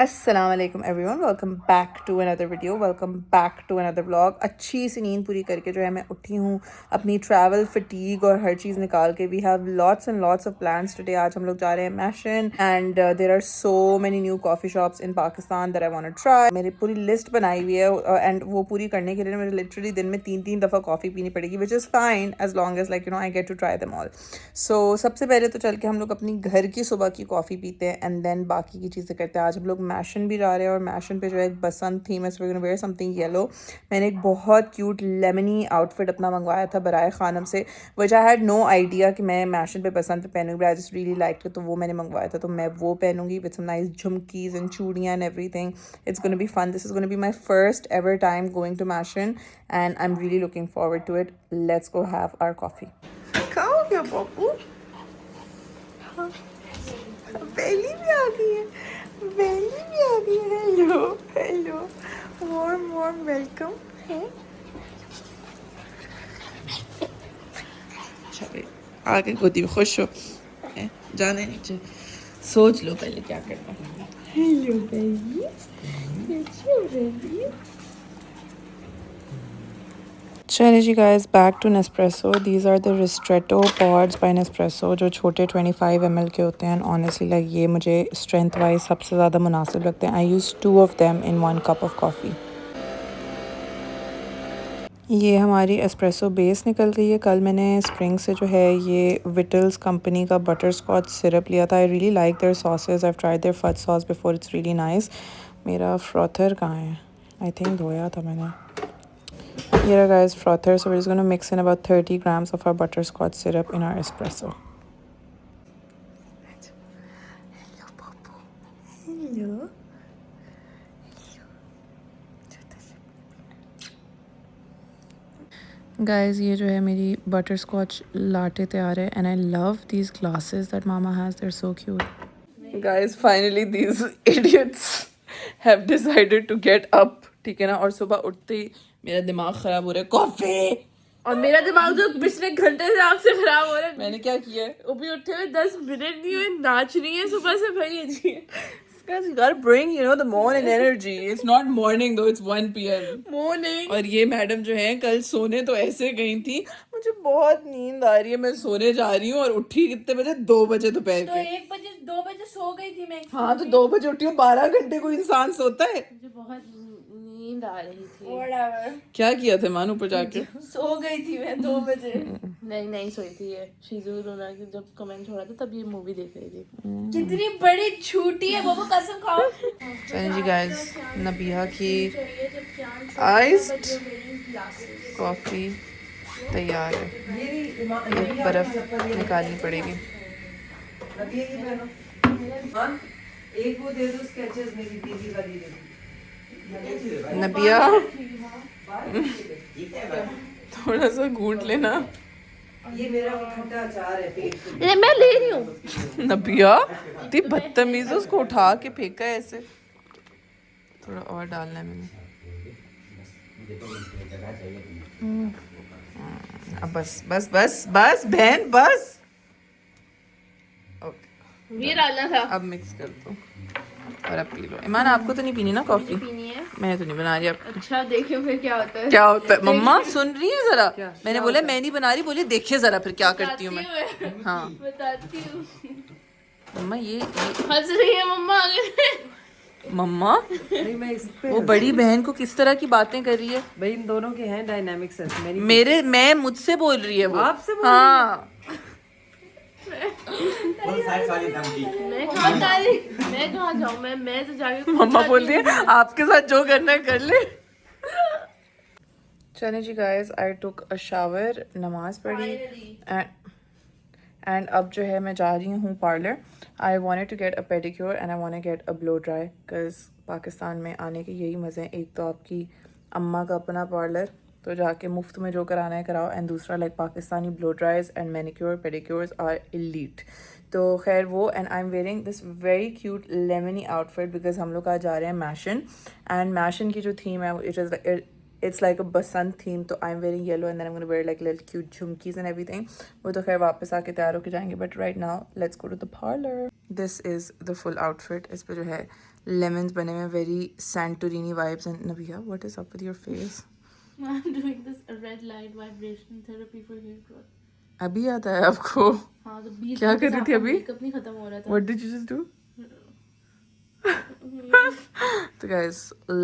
अस्सलाम वालेकुम everyone, welcome back to another video, welcome back to another vlog. अच्छी सी नींद पूरी करके जो है मैं उठी हूँ, अपनी ट्रैवल फटीग और हर चीज़ निकाल के। We have lots and lots of plans today. आज हम लोग जा रहे हैं Mashion and there are so many new coffee shops in Pakistan that I want to try. मेरी पूरी लिस्ट बनाई हुई है एंड वो पूरी करने के लिए मुझे लिटरली दिन में तीन दफ़ा कॉफ़ी पीनी पड़ेगी, which is fine as long as like I get to try them all. So सबसे पहले तो चल के हम लोग अपनी घर की सुबह की कॉफ़ी पीते हैं एंड देन बाकी की चीज़ें करते हैं। आज हम लोग मैशन भी जा रहे हैं और मैशन पे जो है एक बसंत थीम है, so we gonna wear something yellow. मैंने एक बहुत क्यूट लेमनी आउटफिट अपना मंगवाया था बराए खानम से, which I had no idea कि मैं मैशन पे बसंत पहनूंगी। I just really like it, तो वो मैंने मंगवाया था, तो मैं वो पहनूंगी विद सम नाइस झुमकीज एंड चूड़ियाँ and everything. It's gonna be fun. This is gonna be my first ever time going to Mashion and I am really looking forward to it. Let's go have our coffee. खाओ क्या पप्पू? बेली भी आ गई है, बेली भी आ गई है। Hello hello, warm warm welcome है। चले आगे गोदी में खुश हो। जाने नीचे, सोच लो पहले क्या करना है। Hello Bailey, Bailey. चलिए जी guys, back to Nespresso. These are the ristretto pods by Nespresso, जो छोटे 25 ml के होते हैं। ऑनेस्टली लाइक ये मुझे स्ट्रेंथ वाइज सबसे ज़्यादा मुनासिब लगते हैं। I use 2 of them in 1 cup of coffee. ये हमारी एस्प्रेसो बेस निकल गई है। कल मैंने स्प्रिंग से जो है ये विटल्स कंपनी का बटर स्कॉच सिरप लिया था। I really like their sauces. I tried their fudge sauce before, it's really nice. मेरा फ्रॉथर कहाँ है? आई थिंक धोया था मैंने। Here guys, frother. So we're just going to mix in about 30 grams of our butterscotch syrup in our espresso. Hello, Popo. Hello. Guys, ये जो है मेरी butterscotch latte तैयार है and I love these glasses that Mama has. They're so cute. Guys, finally these idiots have decided to get up. ठीक है ना? और सुबह उठते ही मेरा दिमाग खराब हो रहा है। कॉफी। और मेरा दिमाग जो पिछले घंटे से आपसे खराब हो रहा है। मैंने क्या किया है? वो भी उठे हुए 10 मिनट नहीं हुए, नाच रही है सुबह से। भाई जी, Guys, you gotta bring, the morning energy. It's not morning though, it's 1 p.m. Morning. और ये मैडम जो है कल सोने तो ऐसे गई थी, मुझे बहुत नींद आ रही है, मैं सोने जा रही हूँ और उठी कितने बजे? 2 बजे दोपहर तो के। 1 बजे 2 बजे सो गई थी मैं। हाँ तो 2 बजे उठी हूँ, 12 घंटे को इंसान सोता है। मुझे बहुत नींद आ रही थी। Whatever. क्या किया था मान ऊपर जाके? सो गई थी मैं 2 बजे। नहीं सोई थी ये। शीजू रोना की जब कमेंट हो रहा था तब ये मूवी देख रही थी। कितनी बड़ी झूठी है वो, कसम खाओ। चलिए जी गाइस, नबिया की आइस्ड कॉफ़ी तैयार है। एक बर्फ निकालनी पड़ेगी। एक वो दे दो स्केचेस, मेरी दीदी का दे दो। नबिया थोड़ा सा घूंट लेना। ये मेरा खट्टा अचार है पेट के लिए। मैं ले रही हूँ। नबिया इतनी बदतमीज, उसको उठा के फेंका है ऐसे। थोड़ा और डालना है मैंने। अब बस बस बस बस बहन बस। ओके, ये डालना था। अब मिक्स कर दो और अब पी लो। ईमान, आपको तो नहीं पीनी ना कॉफी? पीनी है। मैं तो नहीं बना रही अब। अच्छा देखिए फिर क्या होता है। क्या होता है? मम्मा सुन रही है जरा? मैंने बोला मैं नहीं बना रही, बोली देखिए जरा फिर क्या करती हूँ मैं। हाँ बताती हूँ। मम्मा ये हंस रही है मम्मा आगे। मम्मा मैं इस पे वो बड़ी बहन को किस तरह की बातें कर रही है? भाई इन दोनों के हैं डायनामिक्स ऐसे। मेरी मेरे मैं मुझसे बोल रही है वो। आपसे बोल हाँ मैं कहाँ जाऊँ? मैं तो जाके मम्मा बोल रही है आपके साथ जो करना है कर ले। चले जी guys, I took a shower, नमाज पढ़ी एंड अब जो है मैं जा रही हूँ parlour. I wanted to get a pedicure and I want to get a blow dry, because Pakistan में आने के यही मज़े हैं। एक तो आपकी अम्मा का अपना पार्लर, तो जाके मुफ्त में जो कराना है कराओ, एंड दूसरा like Pakistani blow dries and manicure pedicures are elite. तो खैर वो, and I am wearing this very cute lemony outfit because हम लोग आज जा रहे हैं मैशन, एंड मैशन की जो थीम है it's like a Basant theme. तो I am wearing yellow and then I am gonna wear like little cute jhumkis and everything. वो तो खैर वापस आके तैयार होके जाएंगे, but right now let's go to the parlour. This is the full outfit. इस पे जो है लेमन्स बने हुए हैं, very Santorini vibes. And Nabiya, what is up with your face? I'm doing this red light vibration therapy for hair growth. अभी आता है आपको? हाँ तो 20 क्या कर रही थी अभी? मेकअप नहीं खत्म हो रहा था. What did you just do? तो guys,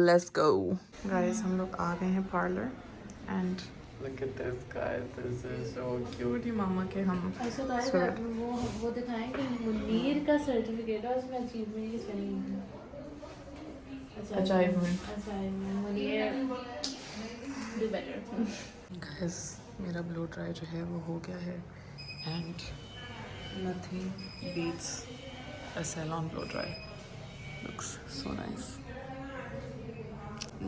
let's go. Guys, हम लोग आ गए हैं parlour and look at this guys, this is so cute. ये मामा के हम ऐसा तो है वो दिखाएं कि मुनीर का सर्टिफिकेट है उसमें अचीवमेंट की स्पेलिंग है. Achievement. Munir do better. Guys, मेरा ब्लो ड्राई जो है वो हो गया है and nothing beats a salon blow dry. Looks so nice.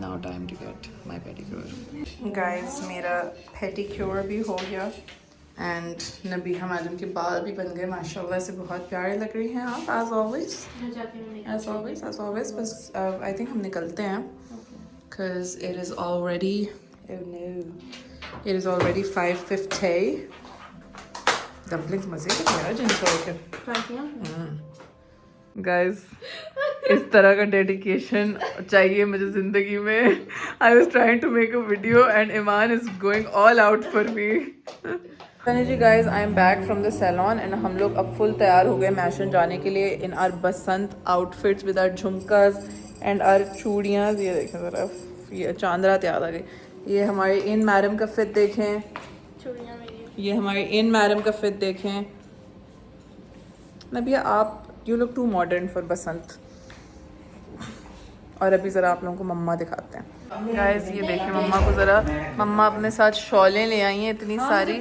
Now time to get my pedicure. Guys, मेरा pedicure भी हो गया एंड नबीहा मैडम के बाल भी बन गए माशाल्लाह से, बहुत प्यारे लग रही हैं आप as always. As always. बस I think हम निकलते हैं because it is already 5:50. Dumplings मजे के थे जिनको गाइस, इस तरह का डेडिकेशन चाहिए मुझे जिंदगी में. I was trying to make a video and Iman is going all out for me. जी guys, I am back from the salon and हम लोग अब फुल तैयार हो गए मैशन जाने के लिए in our Basant outfits with our झुमकास एंड आर चूड़ियाँ. ये देखें ज़रा, ये चांदरात याद आ गई. ये हमारे इन मैडम का फिट देखें, ये हमारे इन मैडम का फिट देखें. नबिया, आप you look too modern for Basant. और अभी ज़रा आप लोगों को मम्मा दिखाते हैं. गाइस, ये देखें मम्मा को ज़रा. मम्मा अपने साथ शॉलें ले आई हैं इतनी सारी.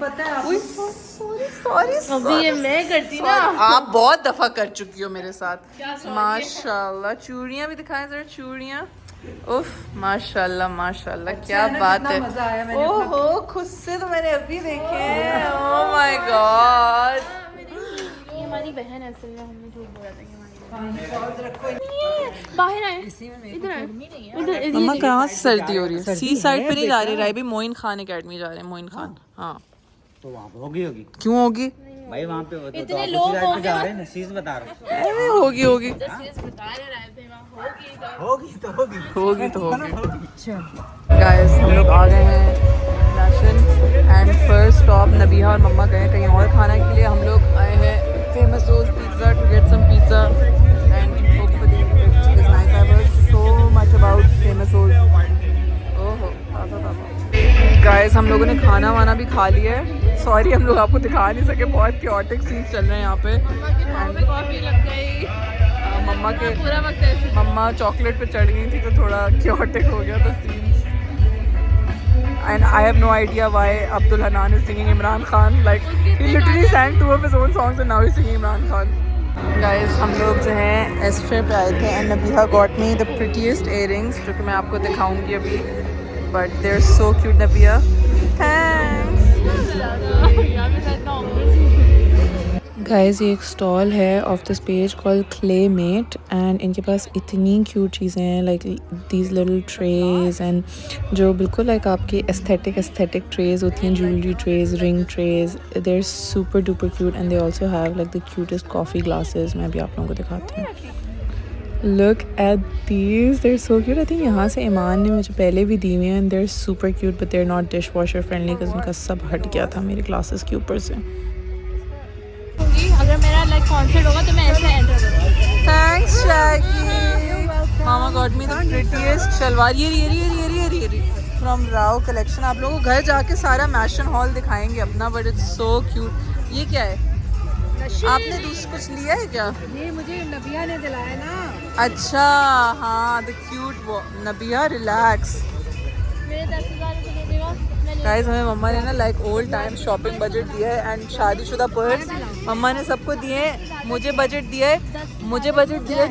अभी ये मैं करती ना. आप बहुत दफ़ा कर चुकी हो मेरे साथ. माशाल्लाह. चूड़ियाँ भी दिखाएं ज़रा, चूड़ियाँ. उफ, माशाल्लाह माशाल्लाह, क्या बात है. ओहो, खुद से तो मैंने अभी देखे. Oh my God. ये हमारी बहन है असल में, हमने झूठ बोला था कि बाहर आए. इधर आए. मम्मा कहाँ से सर्दी हो रही है? सी साइड पे नहीं जा रहे राइबी, मोइन खान एकेडमी जा रहे हैं. मोइन खान. हाँ तो वहाँ पे होगी. क्यों होगी भाई? वहाँ पे तो आप उसी साइड पे जा रहे हैं ना, शीश बता रहे हैं. होगी होगी तो होगी. गाइस, हम लोग आ गए हैं Mashion and first stop Nabiha और मम्मा गए कहीं और खाना के लिए. हम लोग आए हैं famous Rose pizza to get some pizza and hopefully it is nice. I heard so much about famous Rose. ओहो, ताज़ा. गाइस, हम लोगों ने खाना वाना भी खा लिया है. सॉरी हम लोग आपको दिखा नहीं सके, बहुत क्योटिक सीन्स चल रहे हैं यहाँ पे. मम्मा के पूरा वक्त ऐसे मम्मा चॉकलेट पे चढ़ गई थी तो थोड़ा क्योटिक हो गया था scenes. And I have no idea why Abdul Hanan is singing Imran Khan. Like he literally sang 2 of his own songs and now he's singing Imran Khan. Guys, हम लोग जो हैं एस्ट्रे पे आए थे and Nabiha got me the prettiest earrings जो कि मैं आपको दिखाऊंगी अभी. But they are so cute. Nabiha, thanks. Guys, ये एक स्टॉल है of this page called Claymate and इनके पास इतनी क्यूट चीज़ें हैं, like these little trays and जो बिल्कुल लाइक आपकी एस्थेटिक ट्रेज होती हैं, jewellery trays, ring trays. They are super duper cute and they also have like the cutest coffee glasses. मैं भी आप लोगों को दिखाती हूँ. Look at these, they're so cute. I think यहाँ से ईमान ने मुझे पहले भी दी हुई हैं and they're super cute but they're not dishwasher friendly because उनका सब हट गया था मेरे ग्लासेस के ऊपर से. अगर मेरा लाइक कॉन्सर्ट होगा तो मैं ऐसे एंटर करूँगी. Thanks Shaggy. Mama got me the prettiest salwar. ये from Rao collection. आप लोगों को घर जाके सारा मैशन हॉल दिखाएंगे अपना, but it's so cute. ये क्या है? आपने दूसरा कुछ लिया है क्या? ये मुझे नबिया ने दिलाया ना. अच्छा, हाँ, द क्यूट नबिया. रिलैक्स. मेरे 10,000 रुपये दे देगा. गाइस, हमें मम्मा ने ना like old time shopping budget दिया है एंड शादीशुदा पर्स मम्मा ने सबको दिए. मुझे बजट दिया है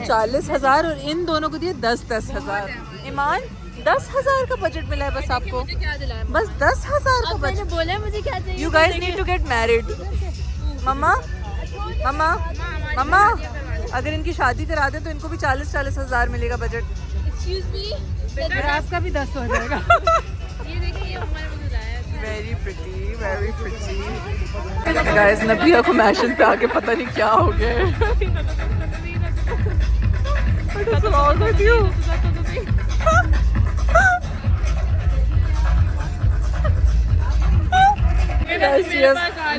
40,000 और इन दोनों को दिए 10,000. ईमान, 10,000 का बजट मिला है बस आपको. बस 10,000 का बजट. मैंने बोला मुझे क्या चाहिए. You guys need to get married. Mumma, अगर इनकी शादी करा दे तो इनको भी 40,000 मिलेगा बजट. एक्सक्यूज मी, आपका भी 10 हो जाएगा. ये देखिए, ये हमारे मुझे लाया है. Very pretty. गाइस, नबिया को मैशन पे आके पता नहीं क्या हो गया है. What is wrong with you? Guys, she has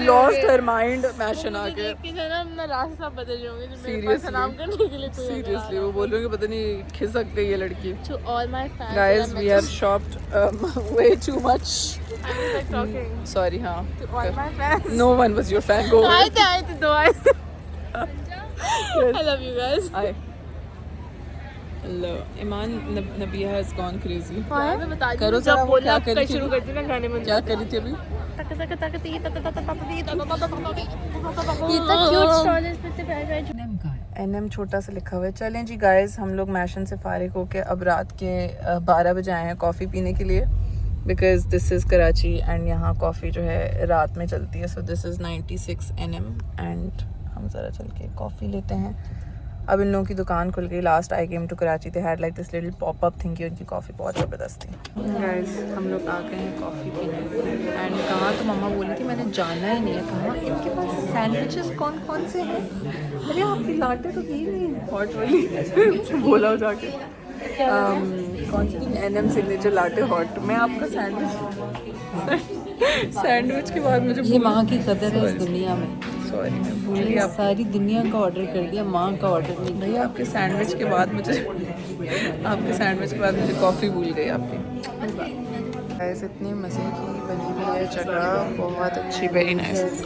lost her mind मैशन आके. रास्ता बदल जाऊंगी मेरे पास Seriously. आराम करने के लिए कोई Seriously, वो बोल रही है कि पता नहीं खिसक गई ये लड़की. to all my fans Guys, we have shopped way too much. I'm like talking Sorry, हाँ. to all my fans No one was your fan. Go. आए थे दो आए I love you guys Hi. Hello. Iman, Nabia has gone crazy. मैं बता दी करो जरा जब वो क्या बोलना कर रही थी शुरू करती ना गाने में क्या कर रही थी अभी? इतना क्यूट स्टॉल है इसमें इतने प्यारे NM छोटा सा लिखा हुआ है. चलें जी गाइस, हम लोग मैशन से फारिग होके अब रात के 12 बजे आए हैं कॉफ़ी पीने के लिए, because this is Karachi and यहाँ कॉफ़ी जो है रात में चलती है. So this is 96 NM and हम ज़रा चल के कॉफ़ी लेते हैं. अब इन लोगों की दुकान खुल गई. Last I came to Karachi, they had like this little pop up thing कि उनकी कॉफ़ी बहुत ज़बरदस्त थी. गाइस, हम लोग आ गए हैं कॉफ़ी पीने एंड कहाँ तो मम्मा बोली थी मैंने जाना ही नहीं है. कहाँ इनके पास सैंडविचेस कौन कौन से हैं? अरे आपकी लाटे तो की नहीं हॉट वाली बोला हो जाके. कौन सी NM सिग्नेचर लाटे हॉट में आपका सैंडविच के बाद मुझे ये माँ की कदर है इस दुनिया में. सॉरी मैं भूल गई. आप सारी दुनिया का ऑर्डर कर दिया, माँ का ऑर्डर नहीं. भैया आपके सैंडविच के बाद मुझे कॉफ़ी भूल गई आपकी. गाइस, इतनी मज़े की बनी हुई है जगह, बहुत अच्छी, very nice.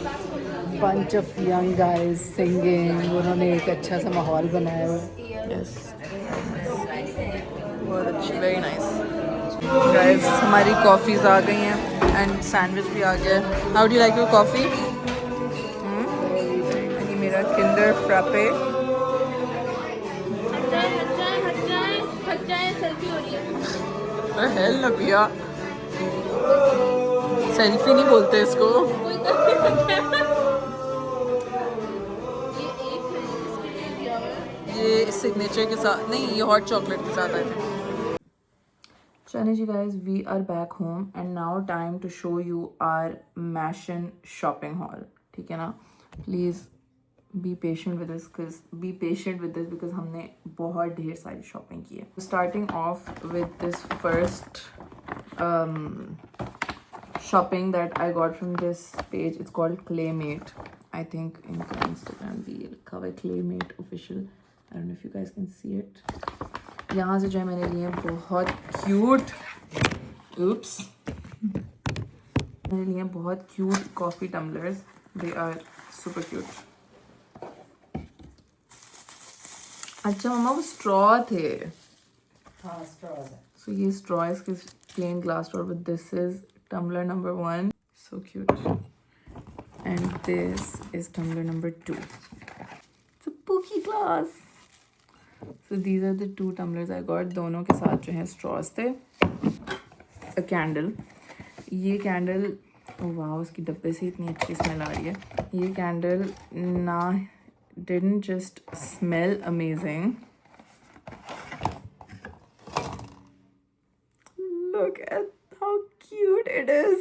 Bunch of young guys singing, उन्होंने एक अच्छा सा माहौल बनाया हुआ है. यस, बहुत अच्छी, वेरी नाइस. गाइस, हमारी कॉफ़ीज़ आ गई हैं एंड सैंडविच भी आ गया है. How do you like your coffee? ये मेरा किंडर फ्रापे. हट जाए सेल्फी हो रही है हेल नबिया, सेल्फी नहीं बोलते इसको. ये सिग्नेचर के साथ नहीं, ये हॉट चॉकलेट के साथ आए थे. चलिए जी guys, we are back home and now time to show you our mission shopping haul. ठीक है ना? Please be patient with this because हमने बहुत ढेर सारी शॉपिंग की है. Starting off with this first shopping that I got from this page. It's called Claymate. I think in Instagram भी लिखा हुआ है Claymate official. I don't know if you guys can see it. यहाँ से जो है मैंने लिए बहुत cute. Oops. मैंने लिए बहुत cute coffee tumblers. They are super cute. अच्छा मम्मा वो straw थे. हाँ, straws है. So ये straw is plain glass straw, but this is tumbler number 1. So cute. And this is tumbler number 2. It's a pookie glass. So these are the 2 tumblers I got. दोनों के साथ जो है straws थे. A candle. ये candle, oh wow, उसकी डब्बे से इतनी अच्छी smell आ रही है. ये candle ना didn't just smell amazing. Look at how cute it is.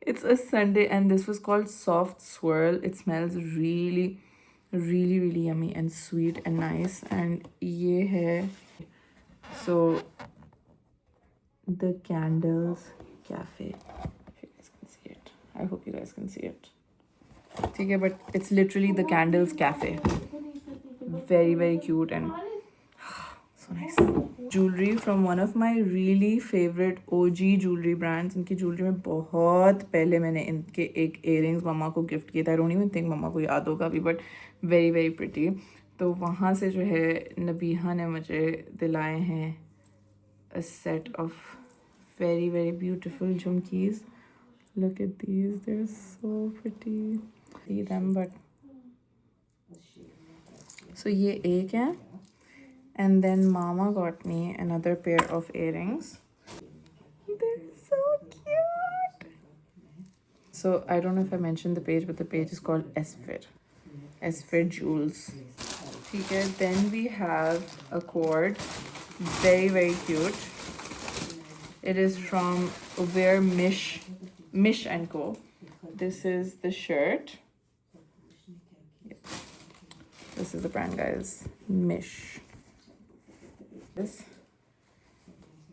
It's a Sunday and this was called Soft Swirl. It smells really yummy and sweet and nice. And ye hai, so the Candles Cafe. If you guys can see it, I hope you guys can see it. Okay, but it's literally the Candles Cafe. Very cute and so nice. Jewelry from one of my really favorite OG jewelry brands. इनकी jewelry में बहुत पहले मैंने इनके एक earrings मम्मा को gift किया था. I don't even think मम्मा को याद होगा अभी, but very pretty. तो वहाँ से जो है नबीहा ने मुझे दिलाए हैं a set of very beautiful झुमकीज. Look at these, they're so pretty. See them, but so ये एक है. And then Mama got me another pair of earrings. They're so cute. So I don't know if I mentioned the page, but the page is called Esfir Jewels. Okay, then we have a cord. Very cute. It is from Wear Mish and Co. This is the shirt. Yep. This is the brand, guys. Mish. this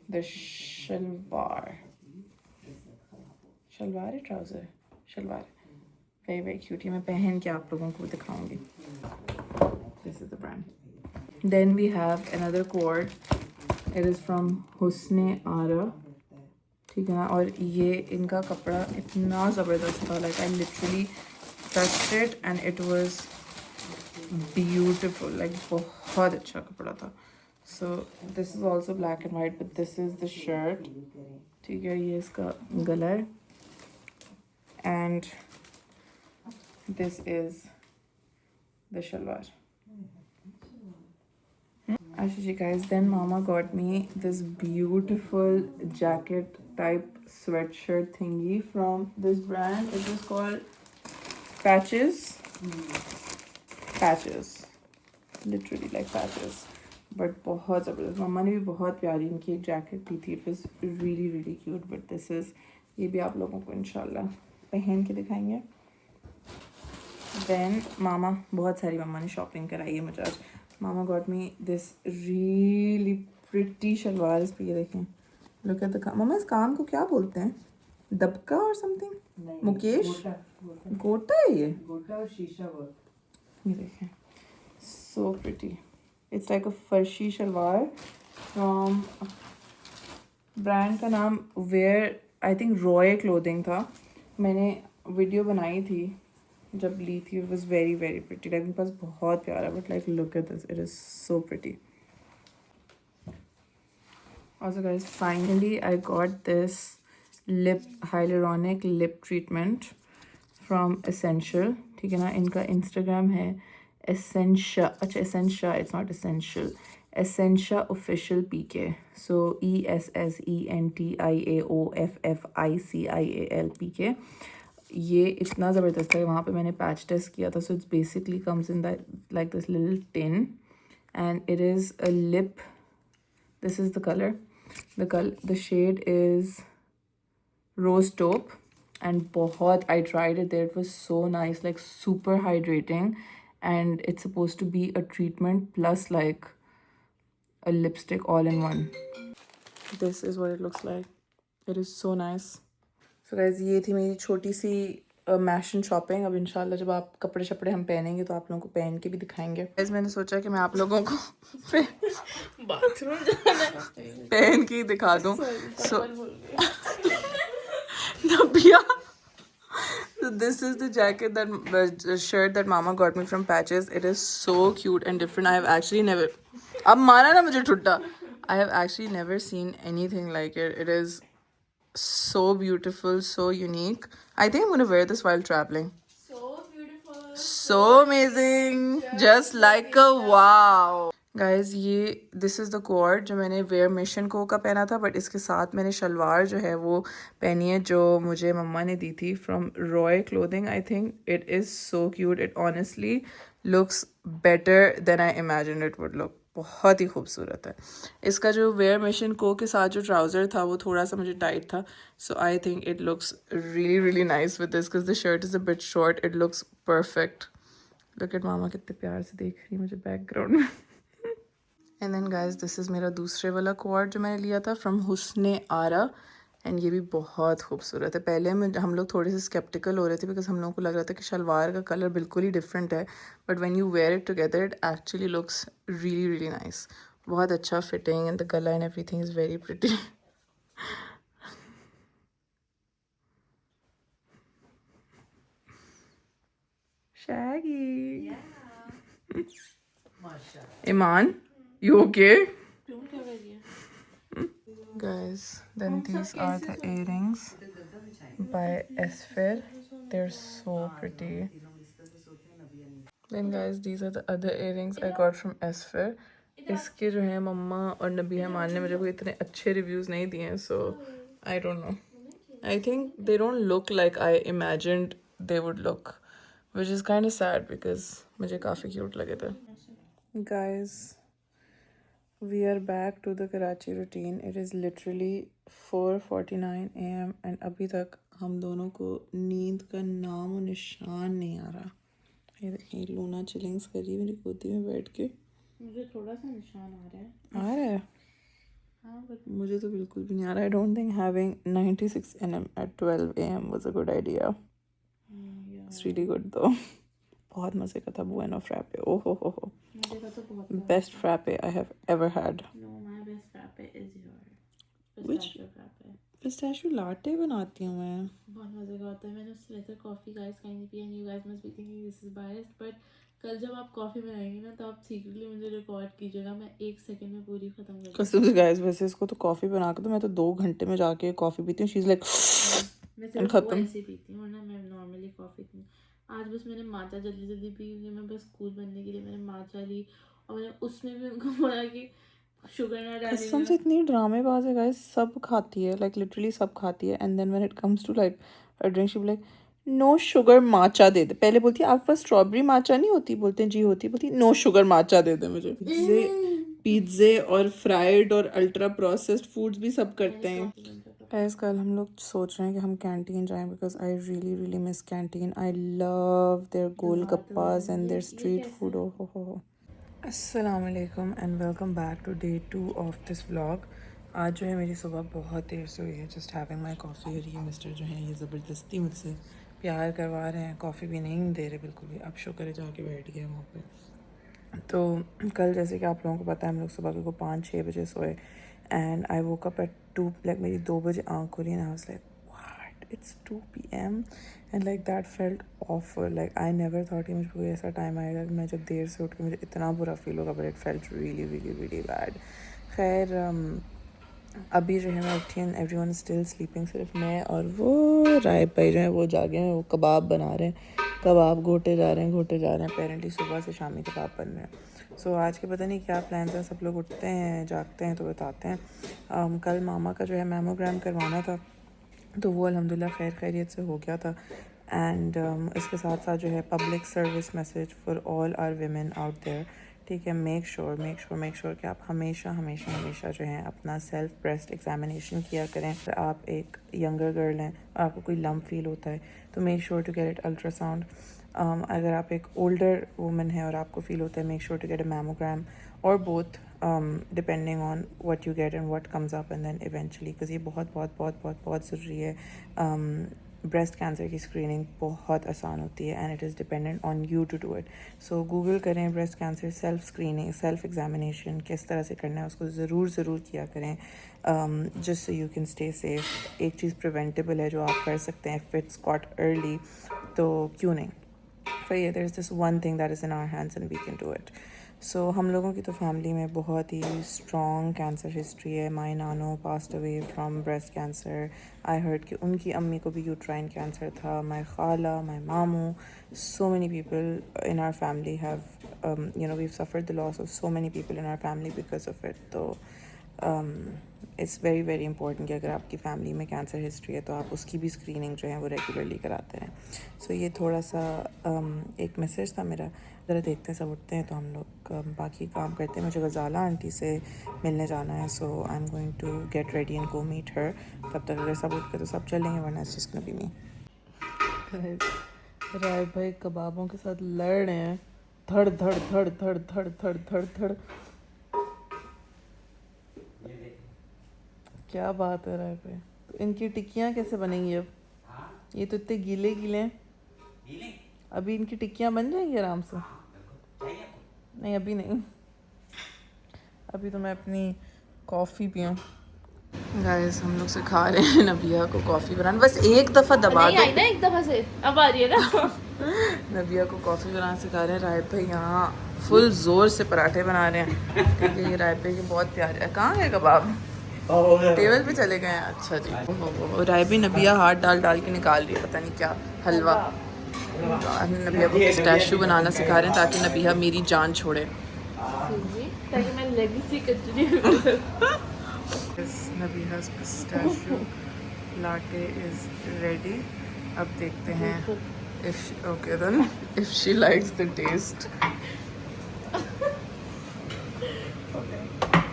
the shalwar है trouser shalwar very very cute. ये मैं पहन के आप लोगों को दिखाऊंगी. This is the brand. Then we have another cord. It is from Husne Ara. ठीक है ना. और ये इनका कपड़ा इतना ज़बरदस्त था. Like I literally touched it and it was beautiful. Like बहुत अच्छा कपड़ा था. So this is also black and white, but this is the shirt. ठीक है. ये इसका गला है. And this is the shalwar. Actually guys, then mama got me this beautiful jacket type sweatshirt thingy from this brand. It is called Patches, literally like Patches, but बहुत ज़बरदस्त. मम्मा ने भी बहुत प्यारी इनकी एक जैकेट दी थी. It was really really cute. But this is, ये भी आप लोगों को इंशाल्लाह पहन के दिखाएंगे. Then मामा, बहुत सारी मम्मा ने शॉपिंग कराई है मुझे आज. मामा got me this really pretty salwar. इस पे ये देखें. Look at the मम्मा, इस काम को क्या बोलते हैं? दबका और something? मुकेश? गोटा है ये? गोटा और शीशा वर्क. ये देखें. So pretty. It's like a farshi shalwar from brand का नाम where I think Roy clothing था. मैंने वीडियो बनाई थी जब ली थी. It was very very pretty. Like मेरे पास बहुत प्यारा. But like look at this. It is so pretty. Also guys, finally I got this hyaluronic lip treatment from Essential. ठीक है ना. इनका Instagram है Essentia. अच्छा Essentia, it's not Essential. Essentia Official PK. So ESSENTIAOFFICIAL PK. ये इतना ज़बरदस्त है. वहाँ पे मैंने पैच टेस्ट किया था. So it's basically comes in that like this little tin, and it is a lip. This is the color. The shade is rose taupe, and बहुत, I tried it there. It was so nice, like super hydrating, and it's supposed to be a treatment plus like a lipstick all in one. This is what it looks like. It is so nice. So guys, ये थी मेरी छोटी सी मैशन shopping. अब इंशाल्लाह जब आप कपड़े शपड़े हम पहनेंगे तो आप लोगों को पहन के भी दिखाएंगे. guys, मैंने सोचा कि मैं आप लोगों को बाथरूम जाना पहन के ही दिखा दूँ. So Nabia, so this is the jacket the shirt that mama got me from Patches. It is so cute and different. I have actually never, अब माना ना मुझे ठुड्डा, I have actually never seen anything like it. It is so beautiful, so unique. I think I'm gonna wear this while traveling. so beautiful. So amazing, just like a wow. Guys, ये this is the cord जो मैंने where mission को का पहना था. But इसके साथ मैंने शलवार जो है वो पहनी है जो मुझे मम्मा ने दी थी from Roy clothing. I think it is so cute. It honestly looks better than I imagine it would look. बहुत ही खूबसूरत है. इसका जो वेयर मिशन को के साथ जो ट्राउज़र था वो थोड़ा सा मुझे टाइट था. So I think it looks really really nice with this because the shirt is a bit short. It looks perfect. Look at mama कितने प्यार से देख रही है मुझे बैकग्राउंड में. And then guys, this is मेरा दूसरे वाला क्वार्ट जो मैंने लिया था फ्रॉम हुस्ने आरा. एंड ये भी बहुत खूबसूरत है. पहले हम लोग थोड़े से स्केप्टिकल हो रहे थे बिकॉज हम लोग को लग रहा था कि शलवार का कलर बिल्कुल ही डिफरेंट है. But when you wear it together it actually looks really really nice. बहुत अच्छा फिटिंग एंड द गला and everything is very pretty. Shaggy. Iman, you okay? Guys, then these are the earrings by Esfer. They're so pretty. Then guys, these are the other earrings I got from Esfer. इसके जो है मम्मा और नबी हमान ने मुझे कोई इतने अच्छे reviews नहीं दिए हैं. So I don't know. I think they don't look like I imagined they would look, which is kind of sad because मुझे काफ़ी cute लगे थे. Guys, we are back to the Karachi routine. It is literally 4:49 AM and अभी तक हम दोनों को नींद का नाम और निशान नहीं आ रहा. ये देखिए लूना चिलिंग्स कर रही है मेरी गोदी में बैठ के. मुझे थोड़ा सा निशान आ रहा है. आ रहा है. मुझे तो बिल्कुल भी नहीं आ रहा. I don't think having 96 nm at 12 a.m. was a good idea. It's really good though. बहुत मजे का था Bueno frappe. Oh ho. मजे का तो बहुत Best frappe I have ever had. No, my best frappe is yours. Which? Pistachio frappe. Pistachio latte बनाती हूँ मैं. बहुत मजे का होता है. मैंने उससे लेकर कॉफी गाइस कहीं नहीं P and you guys must be thinking this is biased, but कल जब आप कॉफी बनाएंगे ना तो आप सीक्रेटली मुझे रिकॉर्ड कीजिएगा. मैं 1 सेकंड में पूरी खत्म कर दूँगी. कसम से guys, वैसे इसको तो कॉफी बना के तो मैं तो 2 घंटे में जाके कॉफी पीती हूँ. She's like मैं सिर्फ वो ऐसे पीती हूँ वरना मैं नॉर्मली कॉफी पीती हूँ. आज बस मैंने माचा जल्दी पी क्योंकि मैं बस स्कूल बनने के लिए मैंने माचा ली और मैंने उसमें भी उनको बोला कि शुगर ना डालिए. कसम से इतनी ड्रामेबाज है गाइस. सब खाती है, like literally सब खाती है. And then when it comes to like a drink, she be like no sugar matcha दे दे. पहले बोलती है आपके पास स्ट्रॉबेरी माचा नहीं होती. बोलते हैं जी होती. बोलती नो शुगर माचा दे दे मुझे. पिज्जे और फ्राइड और अल्ट्रा प्रोसेस्ड फूड्स भी सब करते हैं. गाइस कल हम लोग सोच रहे हैं कि हम कैंटीन जाएं because I really miss canteen. I love their golgappas and their street food. हो. अस्सलाम वालेकुम and welcome back to day 2 of this vlog. आज जो है मेरी सुबह बहुत देर से हुई है. Just having my coffee. और ये मिस्टर जो है ये ज़बरदस्ती मुझसे प्यार करवा रहे हैं. कॉफ़ी भी नहीं दे रहे बिल्कुल भी. अब शुक्र है जाके बैठ गए वहाँ पे. तो कल जैसे कि आप लोगों को पता है हम लोग सुबह के को 5-6 बजे सोए. And I woke up at 2, like मेरी 2 बजे आँख खुली and I was like what, it's 2 PM and like that felt offer. Like I never thought कि मुझे कोई ऐसा टाइम आएगा कि मैं जब देर से उठ के मुझे इतना बुरा फील होगा. But it felt really bad. खैर अभी जो है मैं उठी एंड एवरीवन स्टिल स्लीपिंग. सिर्फ मैं और वो राइब भाई जो है वो जागे हैं. वो कबाब बना रहे हैं. कबाब घोटे जा रहे हैं. अपेरेंटली सुबह से शामी कबाब बन रहे हैं. सो आज के पता नहीं क्या प्लान्स हैं. सब लोग उठते हैं जागते हैं तो बताते हैं. कल मामा का जो है मैमोग्राम करवाना था तो वो अल्हम्दुलिल्लाह खैरियत से हो गया था. एंड इसके साथ साथ जो है public service message for all our women out there. ठीक है, मेक श्योर कि आप हमेशा जो है अपना सेल्फ ब्रेस्ट एग्जामिनेशन किया करें. अगर आप एक यंगर गर्ल हैं और आपको कोई लम्प फील होता है तो make sure to get it ultrasound. अगर आप एक ओल्डर वुमन है और आपको फील होता है make sure to get a mammogram और both depending on what you get and what comes up and then eventually. Because ये बहुत ज़रूरी है. ब्रेस्ट कैंसर की स्क्रीनिंग बहुत आसान होती है and it is dependent on you to do it. So Google करें breast cancer self screening, self examination किस तरह से करना है उसको ज़रूर किया करें. Just so you can stay safe. एक चीज़ प्रिवेंटेबल है जो आप कर सकते हैं. इफ इट्स कॉट अर्ली तो क्यों नहीं. पर ये there is this one thing that is in our hands and we can do it. So हम लोगों की तो फैमिली में बहुत ही स्ट्रॉन्ग कैंसर हिस्ट्री है. माई नानो passed away from breast cancer. I heard कि उनकी अम्मी को भी यूट्राइन कैंसर था. माई खाला, माई मामू, so many people in our family have we've suffered the loss of so many people in our family because of it. तो इट्स वेरी इंपॉर्टेंट कि अगर आपकी फैमिली में कैंसर हिस्ट्री है तो आप उसकी भी स्क्रीनिंग जो है वो रेगुलरली कराते हैं. सो ये थोड़ा सा एक मैसेज था मेरा. ज़रा देखते हैं सब उठते हैं तो हम लोग बाकी काम करते हैं. मुझे गजाला आंटी से मिलने जाना है. So I am going to get ready and go meet her. तब तक अगर सब उठ के तो सब चलेंगे वरना इट्स जस्ट गोना बी मी. राय भाई कबाबों के साथ लड़ रहे हैं. धड़. क्या बात है राय भाई. तो इनकी टिक्कियाँ कैसे बनेंगी अब? ये तो इतने गीले हैं. अभी इनकी टिक्कियाँ बन जाएंगी आराम से? नहीं अभी नहीं. अभी तो मैं अपनी कॉफ़ी पीऊँ. गाइस हम लोग सिखा रहे हैं नबिया को कॉफ़ी बनाना. बस एक दफ़ा दबा दो. ना एक दफ़ा से अब आ रही है ना. नबिया को कॉफ़ी बनाना सिखा रहे हैं. राय भाई यहाँ फुल ज़ोर से पराठे बना रहे हैं. ठीक है, ये राय भाई के बहुत प्यारे. कहाँ गए कबाब? टेबल पे चले गए हैं. अच्छा जी. राय भी नबिया हाथ डाल के निकाल रही है पता नहीं क्या हलवा. नबिया को पिस्ताशियो बनाना सिखा रहे हैं ताकि नबिया मेरी जान छोड़े. ताकि मैं legacy continue. Nabiha's pistachio latte is ready. अब देखते हैं if she likes the taste.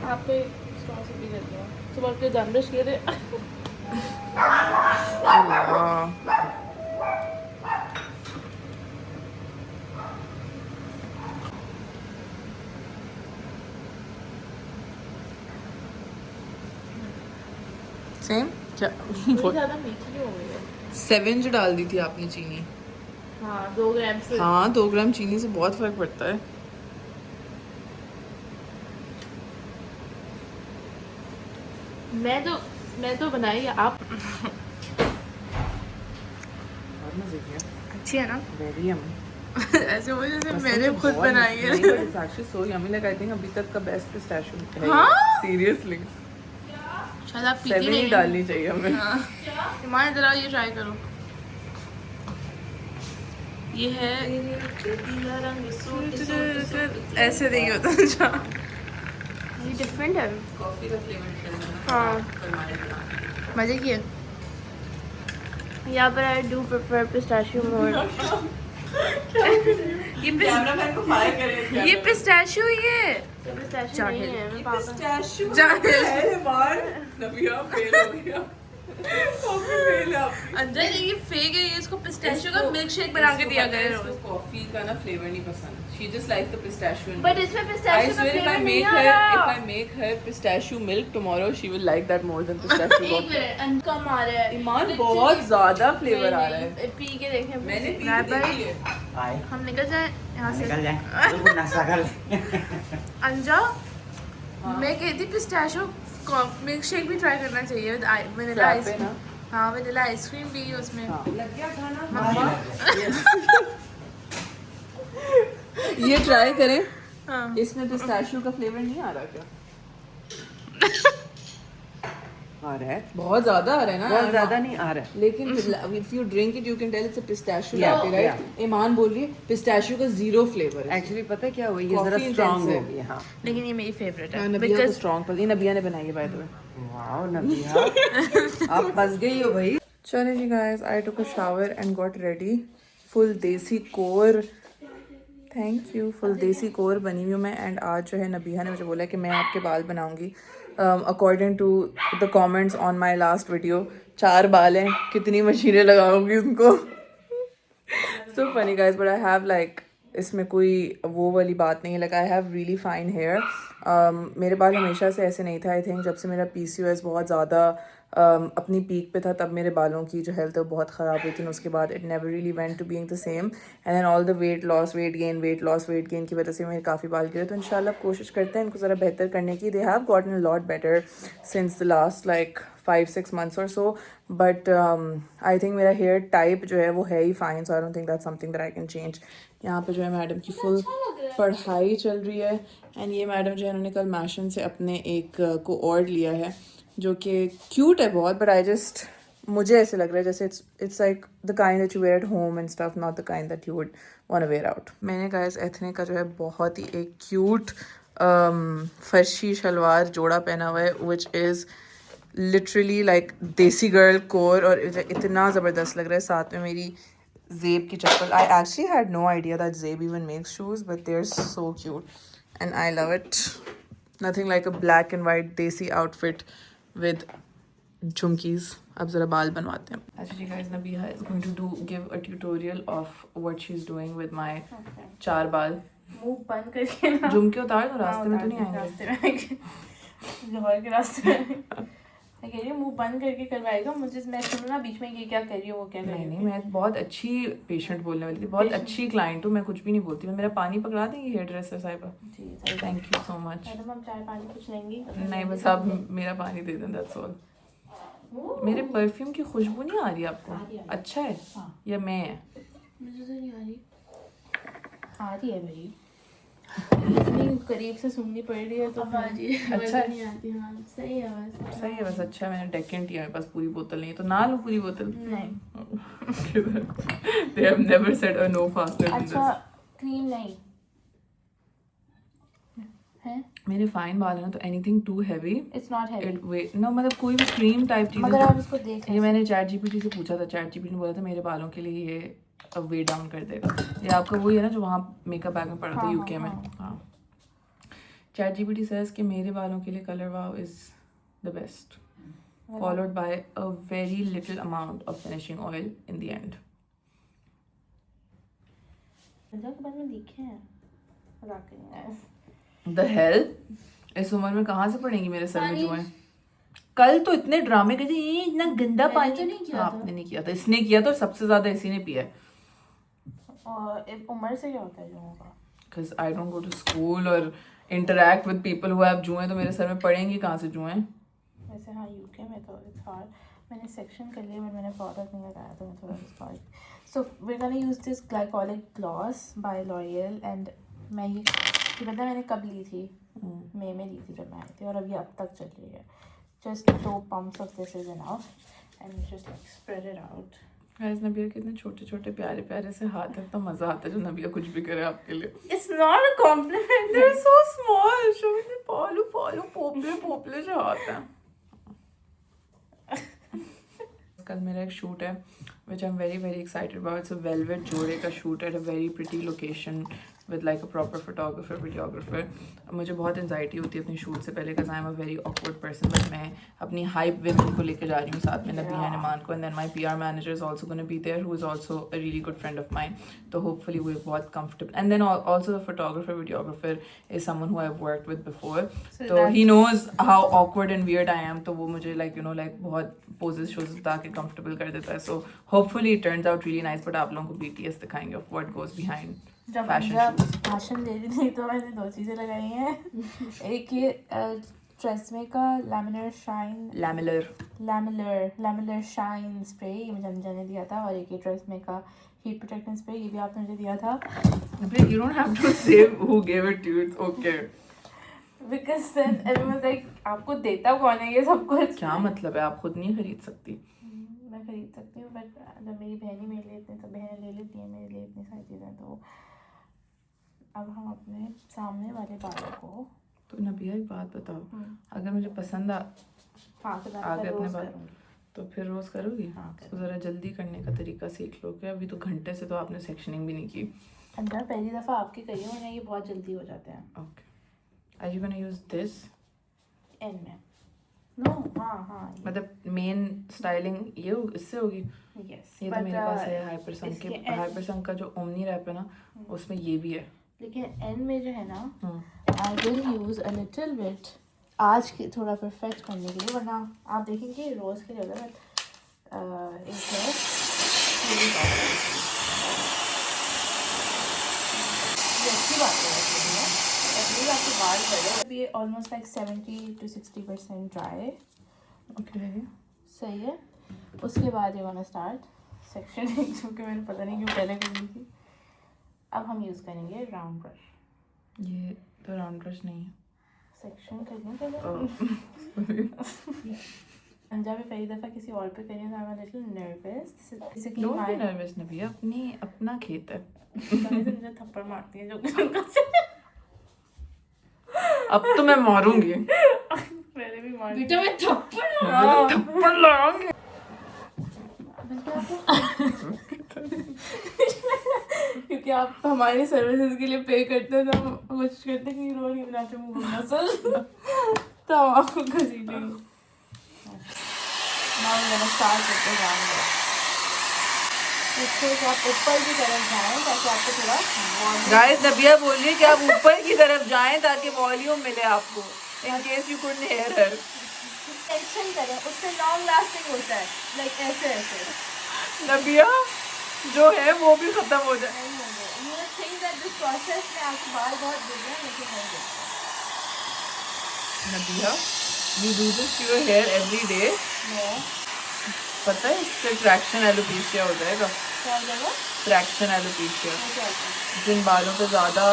आप पे स्टॉल से भी करते हो सुबह के दान ब्रश किए थे. सेम क्या थोड़ी ज़्यादा मीठी हो गई है। 7 जो डाल दी थी आपने चीनी। हाँ 2 ग्राम से। हाँ 2 ग्राम चीनी से बहुत फर्क पड़ता है। मैं तो बनाई आप। अच्छी है ना? वेरी यम। ऐसे हो जैसे मैंने खुद बनाई है। It's actually so yummy, like I think अभी तक का बेस्ट पिस्ताशियो है। हाँ? सीरियसली शायद आप पीती 7 ही नहीं डालनी चाहिए हमें। ईमान जरा ये ट्राई करो। ये है पीला रंग ऐसे नहीं होता। अच्छा ये डिफरेंट है। कॉफी का फ्लेवर हाँ मज़े की है। यहाँ पर आई डू प्रेफर पिस्ताशियो मोर। ये पिस्ताशियो ही है। पिस्ताशियो नहीं है, मैं पापा अंदर ये फेक है, ये इसको पिस्ताशियो का मिल्क शेक बना के दिया गया है। कॉफी का ना फ्लेवर नहीं पसंद। She just likes the pistachio. But इसमें I पिस्ताशियो का swear if I फ्लेवर नहीं make आ her रहा। if I make her pistachio milk tomorrow, she will like that more than pistachio एक coffee. मिनट कम आ रहा है। ईमान बहुत ज्यादा फ्लेवर आ रहा है। पी के देखें। मैंने पी मैं के देखी है। आए हम निकल जाए यहाँ से। निकल जाए बिल्कुल नशा कर ले। अंजा मैं कहती पिस्ताशियो मिल्क शेक भी ट्राई करना चाहिए विद वनीला Frappe आइसक्रीम। ना? हाँ वनीला आइसक्रीम भी है उसमें। लग गया खाना। ये ट्राई करें। हाँ। इसमें पिस्ताशियो का फ्लेवर नहीं आ रहा क्या? आ रहा है। बहुत ज्यादा आ रहा है ना? बहुत ज्यादा नहीं आ रहा है। लेकिन if you drink it you can tell it's a pistachio Yeah, latte, right? ईमान बोल रही है पिस्ताशियो का जीरो फ्लेवर है। एक्चुअली पता है क्या हुआ, ये Coffee जरा स्ट्रांग intense हो है। गई। हाँ लेकिन ये मेरी फेवरेट है। नबिया को स्ट्रांग पर ये नबिया ने बनाई है बाय द वे। वाओ नबिया आप फंस गई हो भाई। चलो जी guys, I took a shower and got ready. Full desi core, thank you, full desi core बनी हुई हूँ मैं। एंड आज जो है नबिया ने मुझे बोला कि मैं आपके बाल बनाऊंगी according to the comments on my last video. 4 बाल हैं, कितनी मशीनें लगाऊंगी उनको। So funny guys, but I have like इसमें कोई वो वाली बात नहीं है। Like I have really fine hair. मेरे बाल हमेशा से ऐसे नहीं था। आई थिंक जब से मेरा PCOS बहुत ज़्यादा अपनी पीक पे था तब मेरे बालों की जो हेल्थ है वो बहुत ख़राब हुई थी। उसके बाद it never really went to being the same and then all the weight loss weight gain की वजह से मेरे काफ़ी बाल गिरे। तो इंशाल्लाह कोशिश करते हैं इनको ज़रा बेहतर करने की। They have gotten a lot better since the last like 5-6 months or so, but I think मेरा हेयर टाइप जो है वो है ही fine, so I don't think that's something that I can change. यहाँ पे जो है मैडम की फुल पढ़ाई चल रही है एंड ये मैडम जो है उन्होंने कल मैशन से अपने एक को और लिया है जो कि क्यूट है बहुत, बट आई जस्ट मुझे ऐसे लग रहा है जैसे it's like the kind that you wear at home and stuff, not the kind that you would want to wear out. मैंने गाइस एथनिक का जो है बहुत ही एक क्यूट फर्शी शलवार जोड़ा पहना हुआ है विच इज़ लिटरली लाइक देसी गर्ल कोर, और इतना ज़बरदस्त लग रहा है। साथ में मेरी जेब की चप्पल। I actually had no idea that Jeb even makes shoes, but they are so cute and I love it. Nothing like a black and white desi outfit with jhumkis. अब ज़रा बाल बनवाते हैं। Actually guys, Nabiha is going to give a tutorial of what she's doing with my 4 बाल। मुंह बंद करके ना झुमके उतार दो, रास्ते में तो नहीं आएंगे। रास्ते में जोहर के रास्ते में मैं कह रही हूँ मुंह बंद करके करवाएगा मुझे। मैं सुनूँ ना बीच में ये क्या कर रही हो वो क्या कर रही नहीं हो। नहीं, मैं बहुत अच्छी पेशेंट बोलने वाली थी, बहुत अच्छी क्लाइंट हूँ मैं, कुछ भी नहीं बोलती। मैं मेरा पानी पकड़ा देंगी हेयर ड्रेसर साहिबा। जी thank you so much. Madam हम चाय पानी कुछ लेंगी। नहीं बस आप मेरा पानी दे दें, दैट्स ऑल। मेरे परफ्यूम की खुशबू नहीं आ रही आपको? अच्छा है या मैं है? मुझे तो नहीं आ रही है भाई, इतनी करीब से सुननी पड़ रही है तो अच्छा है। नहीं आती। हाँ सही है बस, सही है बस। अच्छा, मैंने डेकेंट लिया, मेरे पास पूरी बोतल नहीं है तो ना लूँ पूरी बोतल। नहीं They have never said a no faster than अच्छा this. क्रीम नहीं है। मेरे फाइन बाल है ना, तो anything too heavy it's not heavy. No मतलब कोई भी क्रीम टाइप चीज़। मगर आप इसको देख ये मैंने चैट जीपीटी से पूछा था, चैट जीपीटी ने बोला था मेरे बालों के लिए ये अब वे डाउन कर देगा। ये आपका वही है ना जो वहाँ मेकअप बैग में पड़ा था यूके में। हाँ, चैट जीपीटी सेज कि मेरे बालों के लिए colour wow is the best, followed by a very little amount of finishing oil in the end. के बाद में दिखे हैं मजाक कर रही हूँ। द हेल, इस उम्र में कहाँ से पड़ेंगी मेरे सर में जो है। कल तो इतने ड्रामे करे थे, ये इतना गंदा पानी तो नहीं किया था। आपने नहीं किया था, इसने किया था और सबसे ज्यादा इसी ने पिया है। और उम्र से क्या होता है जुओं का? Because I don't go to school और interact with people who have जुएं, तो मेरे सर में पड़ेंगी कहाँ से जुएं? वैसे हाँ यूके में तो इट्स हार्ड. मैंने सेक्शन कर लिया बट मैंने प्रोडक्ट नहीं लगाया तो मैं थोड़ा discard. So we gonna use this glycolic gloss by L'Oréal and मैं ये पता मैंने कब ली थी? मई में ली थी जब मैं आई थी और अभी अब तक चल रही है. Just 2 pumps of this is enough and just like spread it out. Guys नबिया के इतने छोटे छोटे प्यारे प्यारे से हाथ है, तो मजा आता है जो नबिया कुछ भी करे आपके लिए. It's not a compliment. They're so small. Show में पालू पालू पोपले पोपले जो हाथ है. कल मेरा एक शूट है which I'm very very excited about. It's a velvet जोड़े का shoot at a very pretty location with like a proper photographer, videographer. मुझे बहुत एंजाइटी होती है अपनी शूट से पहले because I'm a very awkward person. But मैं अपनी hype women को लेकर जा रही हूँ साथ में, नबिया निमान को, and then my PR manager is also going to be there, who is also a really good friend of mine. तो hopefully we're बहुत comfortable. And then also the photographer, videographer is someone who I've worked with before. So he knows how awkward and weird I am. तो वो मुझे like you know like बहुत poses shows बता के comfortable कर देता है. So hopefully it turns out really nice. But आप लोगों को BTS दिखाएंगे of what goes behind. जब भाषण दे रही थी तो मैंने 2 चीज़ें लगाई हैं. एक ये ट्रेसमे का लैमिनर शाइन स्प्रे, ये मुझे अंजना ने दिया था. और एक ये ट्रेसमे का हीट प्रोटेक्टिंग स्प्रे, ये भी आपने मुझे दिया था. You don't have to say who gave it to you. It's okay. Because then everyone's like आपको देता कौन है ये सब कुछ? क्या मतलब है, आप खुद नहीं खरीद सकती? मैं खरीद सकती हूँ बट जब मेरी बहनें मेरे लिए इतने सब बहनें ले लेती हैं मेरे लिए इतनी सारी चीज़ें, तो अब हम अपने सामने वाले बालों को. तो नबिया एक बात बताओ, अगर मुझे पसंद आ आगे अपने बाल तो फिर रोज करोगी? हाँ, तो ज़रा जल्दी करने का तरीका सीख लो कि अभी तो घंटे से तो आपने सेक्शनिंग भी नहीं की. अंदर पहली दफ़ा आपकी करी है वरना ये बहुत जल्दी हो जाते हैं. Okay, are you gonna use this? And में नो हाँ मतलब मेन स्टाइलिंग ये इससे होगी? यस. ये तो मेरे पास है हाइपरसंक का जो ओमनी रैप है ना, उसमें ये भी है. लेकिन एंड में जो है ना I will use a little bit आज के थोड़ा परफेक्ट करने के लिए, वरना आप देखेंगे रोज के लिए. बट एक है ये अच्छी बात है एटलीस्ट आपके बाल बढ़े. अभी ये almost like 70 to 60% dry. Okay सही है. उसके बाद ये वाला स्टार्ट सेक्शनिंग, क्योंकि मैंने पता नहीं क्यों पहले कर ली थी. अब हम यूज़ करेंगे राउंड ब्रश. ये तो राउंड ब्रश नहीं है. सेक्शन करने पहले अंजा भी पहली दफ़ा किसी और पे करें तो I am little nervous. Basically don't be nervous नबिया, अपना खेत है. मुझे थप्पड़ मारती है जो अब तो मैं मारूंगी. पहले भी मार बेटा मैं थप्पड़ लगाऊंगी. क्योंकि आप हमारी सर्विसेज के लिए पे करते हैं तो हम कोशिश करते हैं कि रोल नहीं बनाते मुँह घूमना सर तो हम आपको घसीटेंगे. नाउ वी गोना स्टार्ट करते जाएंगे. इससे आप ऊपर की तरफ जाएं ताकि आपको थोड़ा गाइस नबिया बोल रही है कि आप ऊपर की तरफ जाएं ताकि वॉल्यूम मिले आपको, in case you couldn't hear her. Tension करें उससे लॉन्ग लास्टिंग होता है. लाइक ऐसे ऐसे नबिया जो है वो भी खत्म हो जाए. You would think that this process में आपके बाल बहुत गिर रहे हैं लेकिन नहीं गिरते. नबिया you do this to your hair every day. No. पता है इससे ट्रैक्शन एलोपेशिया हो जाएगा. क्या हो जाएगा? ट्रैक्शन एलोपेशिया, वो क्या होता है? जिन बालों पे ज़्यादा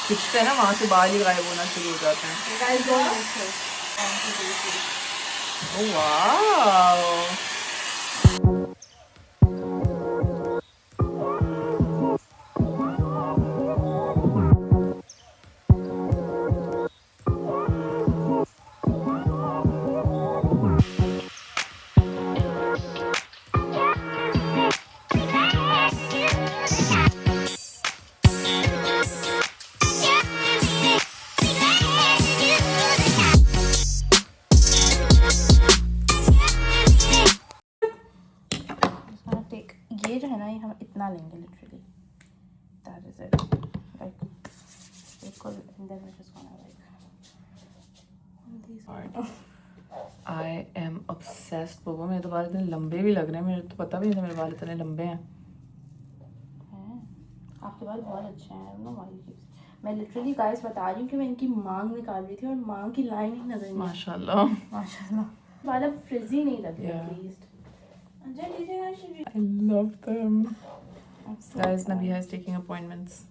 खिंचते हैं ना वहाँ से बाल ही गायब होना शुरू हो जाते हैं. Guys, don't miss this. Thank you, thank you. Oh wow. ये जो है ना ये हम इतना लेंगे literally. That is it. Like बिल्कुल. Then we just gonna like these are I am obsessed बोबो। मेरे तो बाल इतने लंबे भी लग रहे हैं, मेरे तो पता भी नहीं था मेरे बाल इतने लंबे हैं। आपके बाल बहुत अच्छे हैं। मैं लिटरली गाइस बता रही हूँ कि मैं इनकी मांग निकाल रही थी और मांग की लाइन ही नजर नहीं। माशाल्लाह माशाल्लाह बाल अब फ्रिजी नहीं लग रहे at least. I love them. Guys, Nabiha is taking appointments.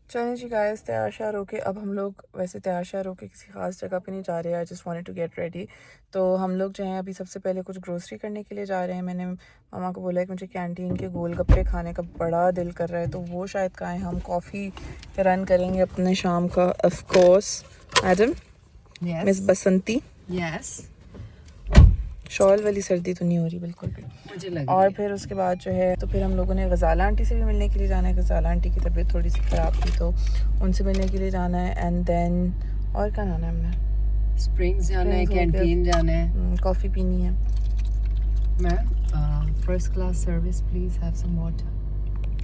चलिए जी गाइस, तैयार श्यार होके अब हम लोग वैसे तैयार श्यार होके किसी ख़ास जगह पे नहीं जा रहे हैं। I just wanted to get ready. तो हम लोग जो हैं अभी सबसे पहले कुछ ग्रोसरी करने के लिए जा रहे हैं। मैंने मामा को बोला है कि मुझे कैंटीन के गोलगप्पे खाने का बड़ा दिल कर रहा है, तो वो शायद खाएं। हम कॉफ़ी रन करेंगे अपने शाम का of course. Madam, miss Basanti, yes, shawl वाली सर्दी तो नहीं हो रही बिल्कुल भी मुझे लग और फिर उसके बाद जो है तो फिर हम लोगों ने गज़ाला आंटी से भी मिलने के लिए जाना है। गज़ाला आंटी की तबीयत थोड़ी सी ख़राब थी तो उनसे मिलने के लिए जाना है। एंड देन और क्या जाना है हमने? स्प्रिंग्स जाना है, Springs हो गया। कैंटीन जाना है। कॉफ़ी पीनी है। Ma'am, first class service please, have some water.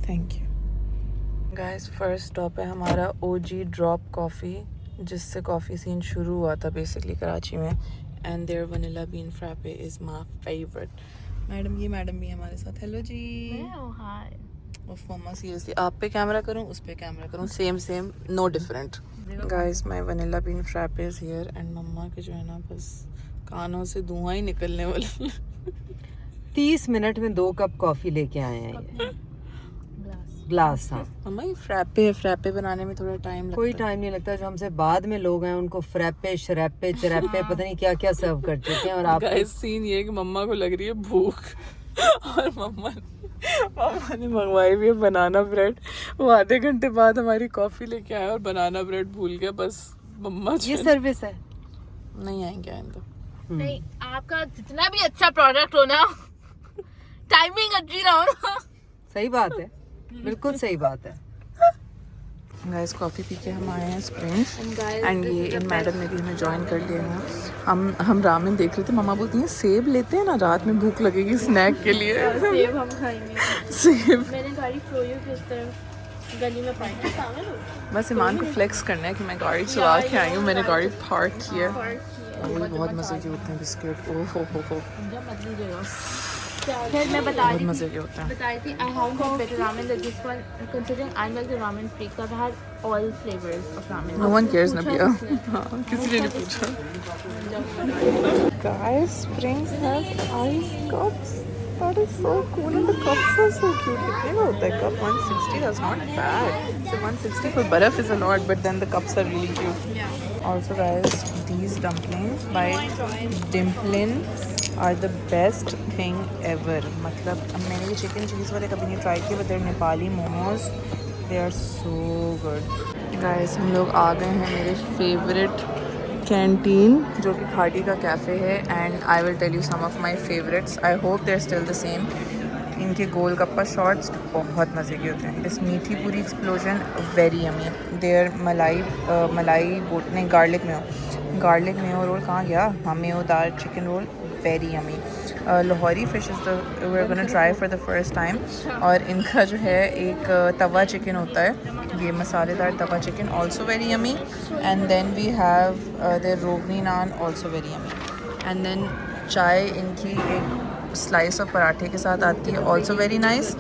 Thank you guys. First stop है हमारा OG ड्रॉप कॉफ़ी, जिससे कॉफ़ी सीन शुरू हुआ था बेसिकली कराची में। And their vanilla bean frappe is my favourite. Madam, ये मैडम भी है हमारे साथ। हेलो जी। उफ मम्मा सीरियसली, आप पे कैमरा करूं उस पे कैमरा करूं, same no different. Guys, my vanilla bean frappe is here and mumma के जो है ना बस कानों से धुआं ही निकलने वाला। 30 मिनट में 2 कप कॉफी लेके आए हैं ये ग्लास। हाँ, मम्मा ये फ्रैपे बनाने में थोड़ा टाइम लगता कोई है। टाइम नहीं लगता। जो हमसे बाद में लोग हैं उनको फ्रैपे शरैपे चरैपे पता नहीं क्या क्या सर्व कर चुके हैं। और आप गाइस सीन ये है कि मम्मा को लग रही है भूख और मम्मा ने मंगवाई भी है बनाना ब्रेड। वो आधे घंटे बाद हमारी कॉफ़ी लेके आया और बनाना ब्रेड भूल गया। बस मम्मा ये सर्विस है। नहीं आएंगे आइंदा। नहीं, आपका जितना भी अच्छा प्रोडक्ट हो ना, टाइमिंग अच्छी ना हो ना। सही बात है, बिल्कुल सही बात है। गाइस कॉफ़ी पी के हम आए हैं स्प्रिंग्स एंड ये इन मैडम ने भी हमें ज्वाइन कर लिया है। हम रामेन देख रहे थे, मम्मा बोलती हैं सेब लेते हैं ना, रात में भूख लगेगी स्नैक के लिए। सेब हम खाएंगे। सेब मैंने गाड़ी फ्लोयो के उस तरफ गली में पाई है, सामने लो। बस ईमान को फ्लेक्स करना है कि मैं गाड़ी चला के आई हूँ, मैंने गाड़ी पार्क की है। वही बहुत मज़े के होते हैं बिस्किट। ओह हो मत लीजिएगा। फिर मैं बता बहुत रही मज़े के होते हैं। बताई थी I haven't had better ramen than this one, considering I'm like the ramen freak, so I've had all flavors of ramen. No one cares Nabia। हाँ, किसी ने नहीं पूछा। Guys, Springs has ice cups. That is so cool and the cups are so cute. कितने का होता है cup? 160. That's not bad. So 160 for बर्फ is a lot, but then the cups are really cute. Also guys, these dumplings by Dimplin are the best thing ever। मतलब मैंने ये chicken चीज़ वाले कभी नहीं ट्राई किए, but they're Nepali momos, they are so good। Guys, हम लोग आ गए हैं मेरे फेवरेट कैंटीन जो कि खाड़ी का कैफ़े है and I will tell you some of my favourites. I hope they are still the same. इनके गोलगप्पा शॉट्स बहुत मज़े के होते हैं। This meethi puri explosion very yummy. Their malai boat नहीं गार्लिक मेयो रोल कहाँ गया? हाँ, मेयोदार chicken roll very yummy. Lahori fish is the we are gonna try for the first time. और इनका जो है एक तवा चिकन होता है, ये मसालेदार tawa chicken also very yummy. And then we have their roghni naan also very yummy. And then चाय इनकी एक स्लाइस ऑफ पराठे के साथ आती है, ऑल्सो वेरी नाइस।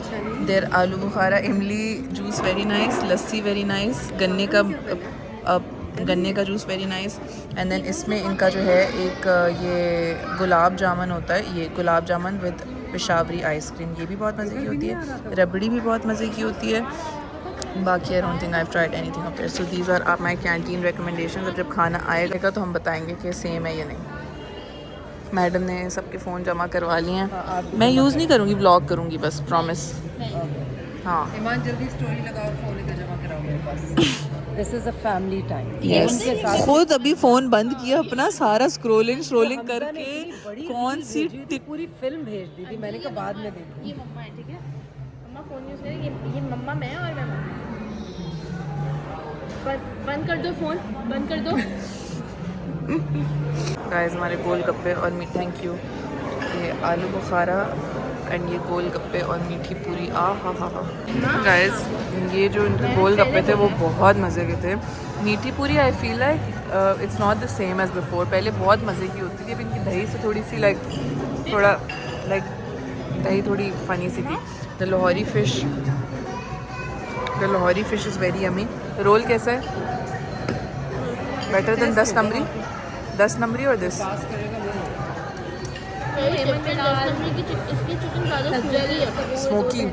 देयर आलू बुखारा इमली juice very nice, lassi very nice, गन्ने का juice very nice. And then इसमें इनका जो है एक ये गुलाब जामुन होता है, ये गुलाब जामुन विद पेशावरी आइसक्रीम, ये भी बहुत मज़े की होती है। रबड़ी भी बहुत मज़े की होती है। बाकी I don't think I have tried anything of their. So these are my canteen recommendations. अब जब खाना आएगा तो हम बताएंगे कि सेम है या नहीं। मैडम ने सबके फ़ोन जमा करवा लिए हैं। मैं यूज़ नहीं करूँगी, व्लॉग करूँगी बस, प्रॉमिस। हाँ, ईमान जल्दी स्टोरी लगाओ, फोन इधर जमा कराओ मेरे पास। This is a family time. yes. खुद अभी फ़ोन बंद किया अपना, सारा स्क्रोलिंग करके कौन सी पूरी फिल्म भेज दी थी, मैंने कहा बाद में देखूंगी। ये मम्मा है, ठीक है? मम्मा फोन यूज करें, ये मम्मा मैं और मैं बंद कर दो फोन, बंद कर दो। गाइस हमारे गोलगप्पे और मीठी, थैंक यू। ये आलू बुखारा एंड ये गोलगप्पे और मीठी पूरी, आ हा हा हा। गाइस ये जो इनके गोलगप्पे थे वो बहुत मज़े के थे मीठी पूरी I feel like it's not the same as before. पहले बहुत मज़े की होती थी, अब इनकी दही से थोड़ी सी थोड़ा दही थोड़ी फनी सी थी. The Lahori fish is very yummy. Roll कैसा है? बेटर देन 10 नंबरी और दिस. स्मोकी.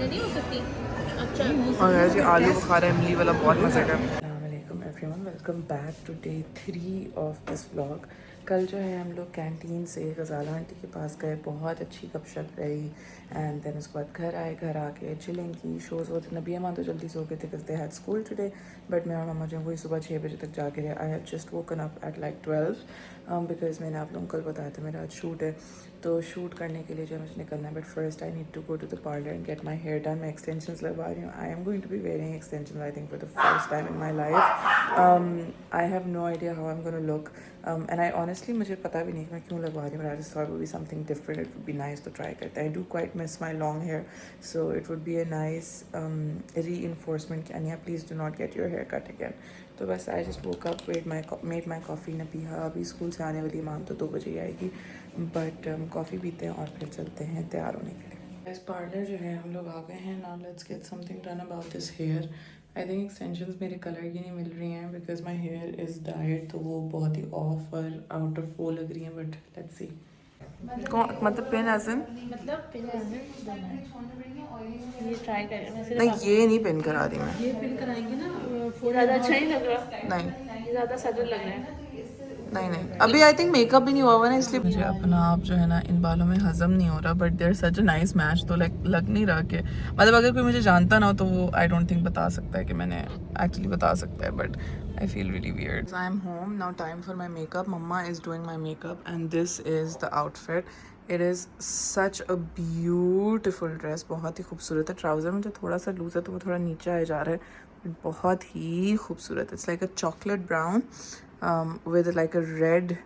और यार ये आलू बुखारा इमली वाला बहुत मज़े का. अस्सलामुअलैकुम everyone, welcome back to day 3 of this vlog. कल जो है हम लोग कैंटीन से गज़ाला आंटी के पास गए, बहुत अच्छी गपशप रही. एंड देन उसके बाद घर आए, घर आके चिलिंग की. शोज़ होते नबी अमान तो जल्दी सो गए थे because they had school today, but मैं और मम्मा जो वही सुबह 6 बजे तक जाके रहे. I have just woken up at like 12 because मैंने आप लोगों को कल बताया था मेरा आज शूट है. तो शूट करने के लिए जो मुझे निकलना है, but first I need to go to the parlour and get my hair done. मैं एक्सटेंशंस लगवा रही हूँ. I am going to be wearing extensions I think for the first time in my life. I have no idea how I am gonna look. And I honestly मुझे पता भी नहीं कि मैं क्यों लगवा रही हूँ. I just thought would be something different. It would be nice to try करते. I do quite miss my long hair, so it would be a nice reinforcement कि Aniya please do not get your hair cut again. तो बस I just woke up, made my coffee. Nabiha अभी school से आने वाली, मान तो 2 बजे ही आएगी, बट कॉफ़ी पीते हैं और फिर चलते हैं तैयार होने के लिए. इस पार्लर जो है हम लोग आ गए हैं. Now let's get something done about this hair. I think extensions मेरे कलर की नहीं मिल रही हैं because my hair is dyed, तो वो बहुत ही ऑफ और आउट ऑफ वो लग रही हैं. But let's see. मतलब पेन एज इन मतलब ये ट्राई करें. नहीं, ये नहीं पेन करा रही मैं. ये पिन कराएंगे ना, ज़्यादा अच्छा नहीं लग रहा. नहीं ये ज़्यादा सटल लग रहा है. नहीं अभी आई थिंक मेकअप भी नहीं हुआ हुआ ना, इसलिए मुझे अपना आप जो है ना इन बालों में हजम नहीं हो रहा. But they're such a nice match. तो लाइक लग नहीं रहा कि मतलब अगर कोई मुझे जानता ना हो तो वो आई डोंट थिंक बता सकता है कि मैंने एक्चुअली बता सकता है. But I feel really weird. I am home now, time for my makeup. मम्मा is doing my makeup and this is the outfit. It is such a beautiful dress. बहुत ही खूबसूरत है. ट्राउज़र मुझे थोड़ा सा लूज है तो वो थोड़ा नीचे आ जा रहा है. बहुत ही खूबसूरत. It's like a chocolate brown with like a red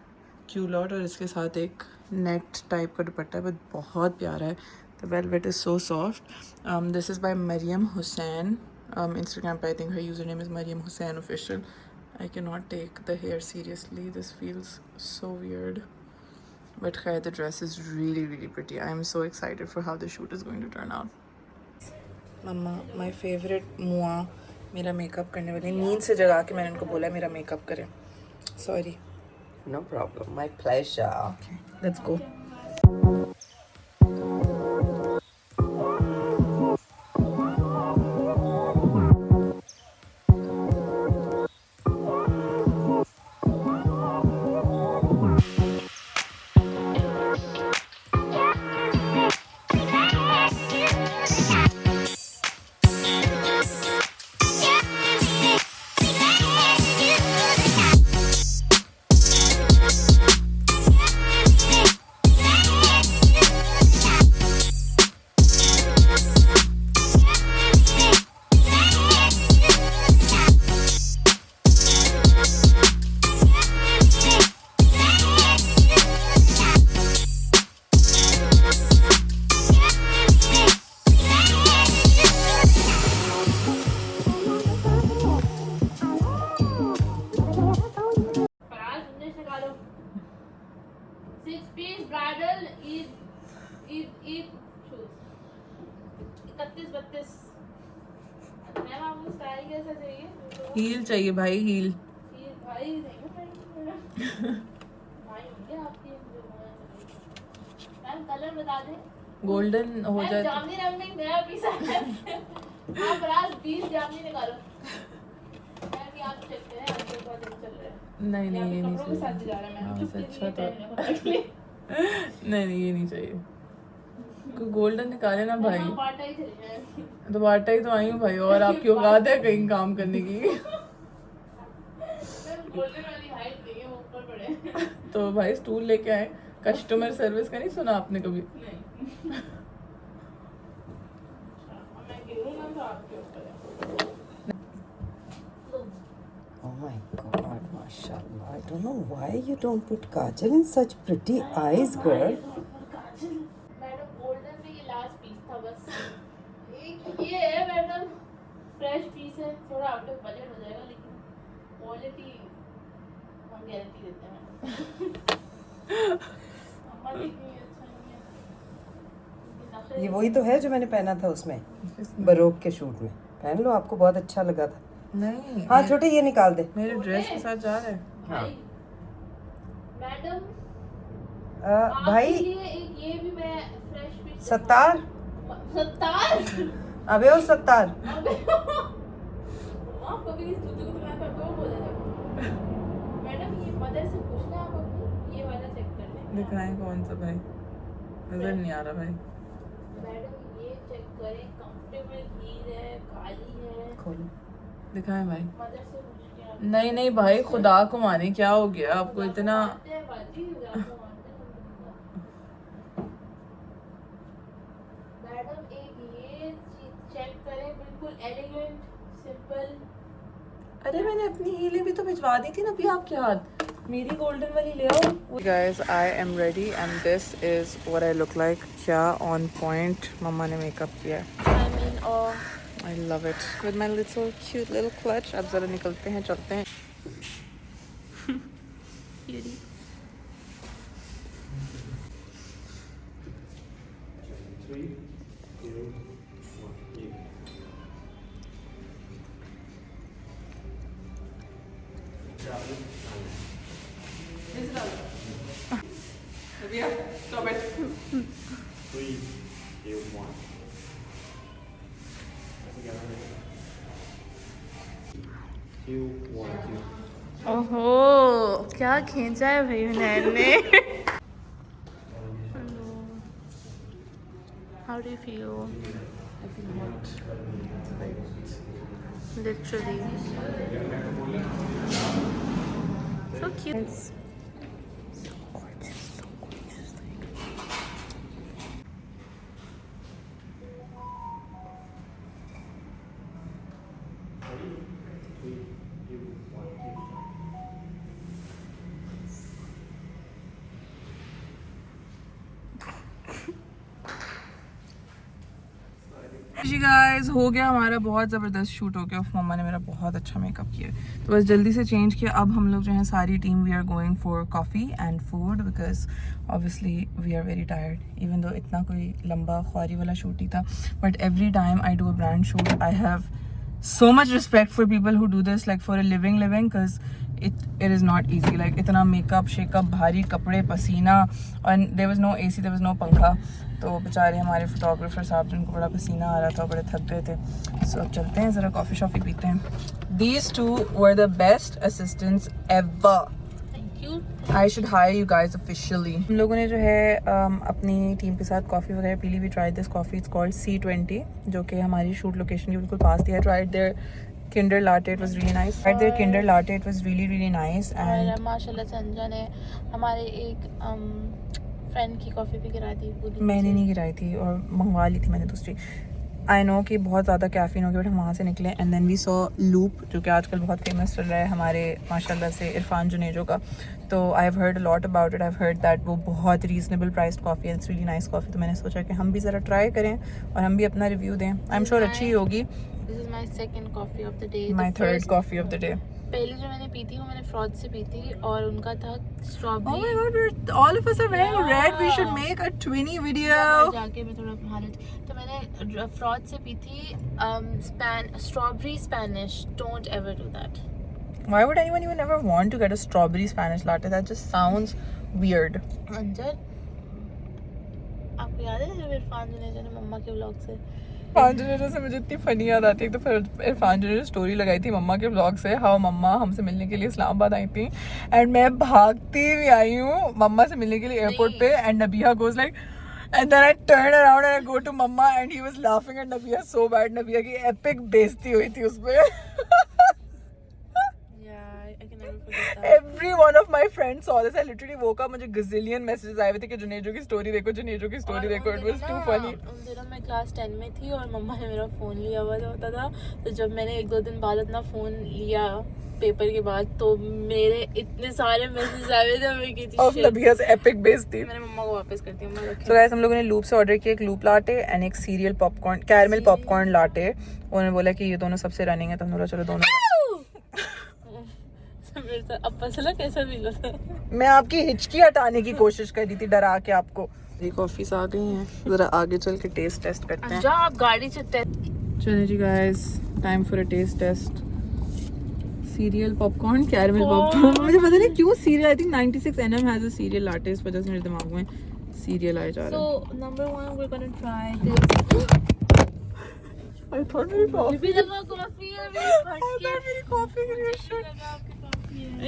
culotte, और इसके साथ एक नेट टाइप का दुपट्टा है. बट बहुत प्यारा है. The velvet is so soft. This is by Mariam Hussain. Instagram पे I think her username is Mariam Hussain official. I cannot take the hair seriously. This feels so weird. But khair, the dress is really really pretty. I am so excited for how the shoot is going to turn out. मम्मा my favorite मुआ मेरा makeup करने वाली. नींद से जगा के मैंने उनको बोला मेरा मेकअप करें. Sorry. No problem, my pleasure. Okay, let's go. Bridal Eid shoes 31-32. Ma'am आपको स्टाइल कैसा चाहिए? हील चाहिए भाई, हील. ये भाई नहीं भाई होंगे आपके. मैम कलर बता दें. गोल्डन हो जाए. जामनी रंग में नया पीस है. आप रात 20 जामनी निकालो. मैम ये आप चलते हैं, आपके बहुत दिन चल रहा है. नहीं ये नहीं कपड़ों के साथ जा रहा है. मैम चाहिए. अच्छा तो नहीं ये नहीं चाहिए. गोल्डन निकाले ना भाई. बाटा ही चले जाए. तो बाटा ही तो आई हूँ भाई, और आपकी औकात है कहीं काम करने की. गोल्डन वाली हाइट नहीं है, वो ऊपर पड़े. तो भाई स्टूल लेके आए. कस्टमर सर्विस का नहीं सुना आपने कभी? नहीं. मैं गिरूंगा तो आपके ऊपर है. Oh my God, mashallah. I don't know why you don't put kajal in such pretty eyes, girl. Kajal madam golden में ये लास्ट पीस था बस. एक ये है मैडम, फ्रेश पीस है. थोड़ा आउट ऑफ बजट हो जाएगा लेकिन क्वालिटी हम गारंटी देते हैं अम्मा देखिए अच्छा नहीं है। ये वही तो है जो मैंने पहना था उसमें बरोक के शूट में। पहन लो, आपको बहुत अच्छा लगा था। नहीं, हाँ छोटे, ये निकाल दे। मेरे ड्रेस के साथ जा रहे हैं। हाँ मैडम भाई ये भी मैं फ्रेश पीस सत्तार, अबे ओ सत्तार, अबे आप कभी इस जूते को दुकान पर तो बोलेगा मैडम ये मदर से पूछना आप अपनी ये वाला चेक कर लें दिखाएं कौन सा भाई, नजर नहीं आ रहा भाई। मैडम ये चेक करें कंफर्टेबल हील है काली है खोलो। दिखाएं भाई। मदर से पूछ के आप नहीं नहीं भाई, खुदा को माने, क्या हो गया आपको इतना? मानते हैं बाजी आपको मानते हैं मैडम एक ये चीज चेक करें बिल्कुल एलिगेंट सिंपल अरे मैंने अपनी हीलें भी तो भिजवा दी थी ना अभी आपके हाथ, मेरी गोल्डन वाली ले आओ। Guys, I am ready and this is what I look like. क्या on point मम्मा ने मेकअप किया है। आई मीन और I love it with my little cute little clutch. अब जरा निकलते हैं, चलते हैं। Stop it. 3, 2, 1. Two, 1, 2. ओहो क्या खींचा है भाई हुनैन ने how do you feel literally so cute जी गाइस, हो गया हमारा बहुत ज़बरदस्त शूट हो गया। मम्मा ने मेरा बहुत अच्छा मेकअप किया, तो बस जल्दी से चेंज किया। अब हम लोग जो हैं सारी team we are going for coffee and food because obviously we are very tired. Even though इतना कोई लंबा ख्वारी वाला शूट ही था, but every time I do a brand shoot I have so much respect for people who do this like for a living because it is not easy, like इतना makeup shake up, भारी कपड़े, पसीना, and there was no AC, there was no पंखा। तो बेचारे हमारे photographer साहब जिनको बड़ा पसीना आ रहा था, बड़े थक गए थे। सो अब चलते हैं ज़रा कॉफ़ी शॉफ़ी पीते हैं। These two were the best assistants ever. I should hire you guys officially. हम लोगों ने जो है अपनी टीम के साथ कॉफ़ी वगैरह पी ली। We tried this coffee, it's called C20, जो कि हमारी शूट लोकेशन के बिल्कुल पास थी। I tried their Kinder latte, it was really nice. I tried their Kinder latte, it was really nice. And और माशाल्लाह से अंजा ने हमारे एक फ्रेंड की कॉफ़ी भी गिरा दी पूरी। मैंने नहीं गिराई थी और मंगवा ली थी मैंने दूसरी। आई नो कि बहुत ज़्यादा कैफीन हो गया, बट हम वहाँ से निकले and then we saw Loop, जो कि आजकल बहुत फेमस चल रहा है हमारे माशाल्लाह से इरफान जुनेजो का। तो I have heard a lot about it, I have heard that वो बहुत रीजनेबल प्राइस्ड कॉफ़ी है, इट्स रियली नाइस कॉफ़ी। तो मैंने सोचा कि हम भी ज़रा ट्राई करें और हम भी अपना रिव्यू दें। आई एम श्योर अच्छी ही होगी। This is my second coffee of the day, my third coffee of the day. पहले जो मैंने पी थी वो मैंने फ्रॉड से पी थी और उनका था Oh strawberry. my god, all of us are wearing red. We should make a Twinny video. जाके मैं थोड़ा हालत, तो मैंने फ्रॉड से पी थी strawberry Spanish. Don't ever do that. Why would anyone even ever want to get a strawberry Spanish latte? That just sounds weird. Anjar आपको याद है जब इरफान जुनेजो ने मम्मा के व्लॉग से इरफान जुनेजो से मुझे इतनी फनी याद आती है। तो फिर इरफान जुनेजो स्टोरी लगाई थी मम्मा के ब्लॉग से, हाउ मम्मा हमसे मिलने के लिए इस्लामाबाद आई थी एंड मैं भागती हुई आई हूँ मम्मा से मिलने के लिए एयरपोर्ट पे एंड नबिया goes like and then I turn around and I go to mama and he was laughing at Nabia so bad. Nabia की epic बेइज्जती हुई थी उसपे। Every one of my friends saw this. I literally woke up, मुझे gazillion messages आए हुए थे कि जुनेजो की स्टोरी देखो, जुनेजो की स्टोरी देखो। It was too funny. उन दिनों मैं क्लास 10 में थी और मम्मा ने मेरा फ़ोन लिया हुआ होता था। तो जब मैंने 1-2 दिन बाद अपना फ़ोन लिया पेपर के बाद, तो मेरे इतने सारे मैसेज आए हुए थे। मैं कहती Of Nabia's epic बेइज्जती। मैंने मम्मा को वापस करती हूँ। So guys, हम लोगों ने लूप से ऑर्डर किया, एक लूप लाटे एंड एक serial popcorn, caramel popcorn latte. उन्होंने बोला कि ये दोनों सबसे रनिंग है, तो हम बोला चलो दोनों। था मेरे साथ, अब पता चला कैसा फील होता है। मैं आपकी हिचकी हटाने की कोशिश कर रही थी डरा के आपको। ये कॉफीज आ गई हैं, जरा आगे चल के टेस्ट टेस्ट करते हैं। जा आप गाड़ी से चलिए जी guys, time for a taste test. Cereal popcorn, caramel popcorn. मुझे पता नहीं क्यों cereal, I think 96nm has a cereal latte, इस वजह से मेरे दिमाग में सीरियल आए जा रहा है। So number one, we're gonna try this. I thought मेरी कॉफी, भी लगा कॉफी है, मेरी कॉफी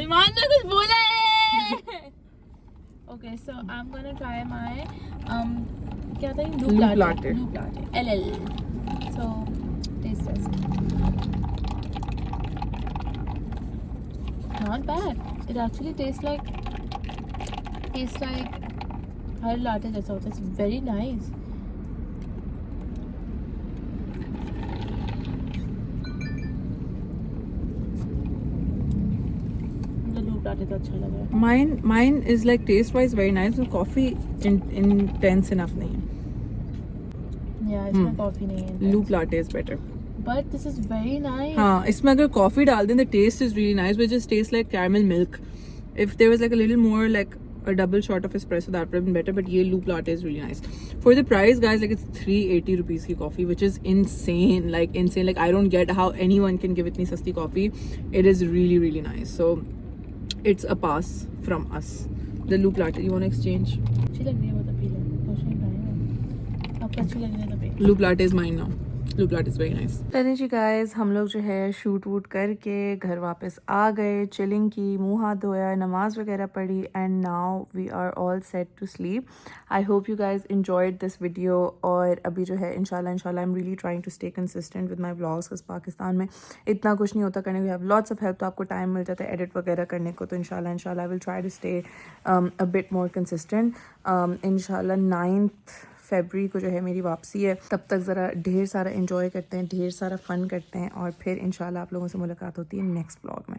ईमान ने कुछ बोला है। Okay, so I'm gonna try my क्या था ये? Loop latte. Loop latte. LL. So taste test. Not bad. It actually tastes like hard latte जैसा होता है. It's very nice. लाटे तो अच्छा लग रहा है। Mine is like taste wise very nice, but coffee intense enough नहीं है। Yeah, इसमें कॉफी नहीं है। Loop latte is better. But this is very nice. हाँ, इसमें अगर कॉफी डाल दें, the taste is really nice, but it just tastes like caramel milk. If there was like a little more like a double shot of espresso, that would have been better. But ये loop latte is really nice. For the price, guys, like it's 380 rupees की coffee, which is insane. Like insane. Like I don't get how anyone can give इतनी सस्ती coffee. It is really really nice. So it's a pass from us. The loop latte. You want to exchange? अच्छी लग रही है वो तो P ले। कुछ नहीं खाएंगे। आपको अच्छी लग रही है तो पी ले। Loop latte is mine now. Loop latte is very nice. चलिए जी गाइस, हम लोग जो है शूट वूट करके घर वापस आ गए, चिलिंग की, मुंह हाथ धोया, नमाज वगैरह पढ़ी, and now we are all set to sleep. I hope you guys enjoyed this video. और अभी जो है इंशाल्लाह I am really trying to stay consistent with my vlogs, because Pakistan में इतना कुछ नहीं होता करने को, हैव लॉट्स ऑफ हेल्प, तो आपको टाइम मिल जाता है एडिट वगैरह करने को। तो इंशाल्लाह I will try to stay a bit more consistent. इंशाल्लाह 9th फरवरी को जो है मेरी वापसी है। तब तक ज़रा ढेर सारा एंजॉय करते हैं, ढेर सारा फ़न करते हैं, और फिर इंशाल्लाह आप लोगों से मुलाकात होती है नेक्स्ट व्लॉग में।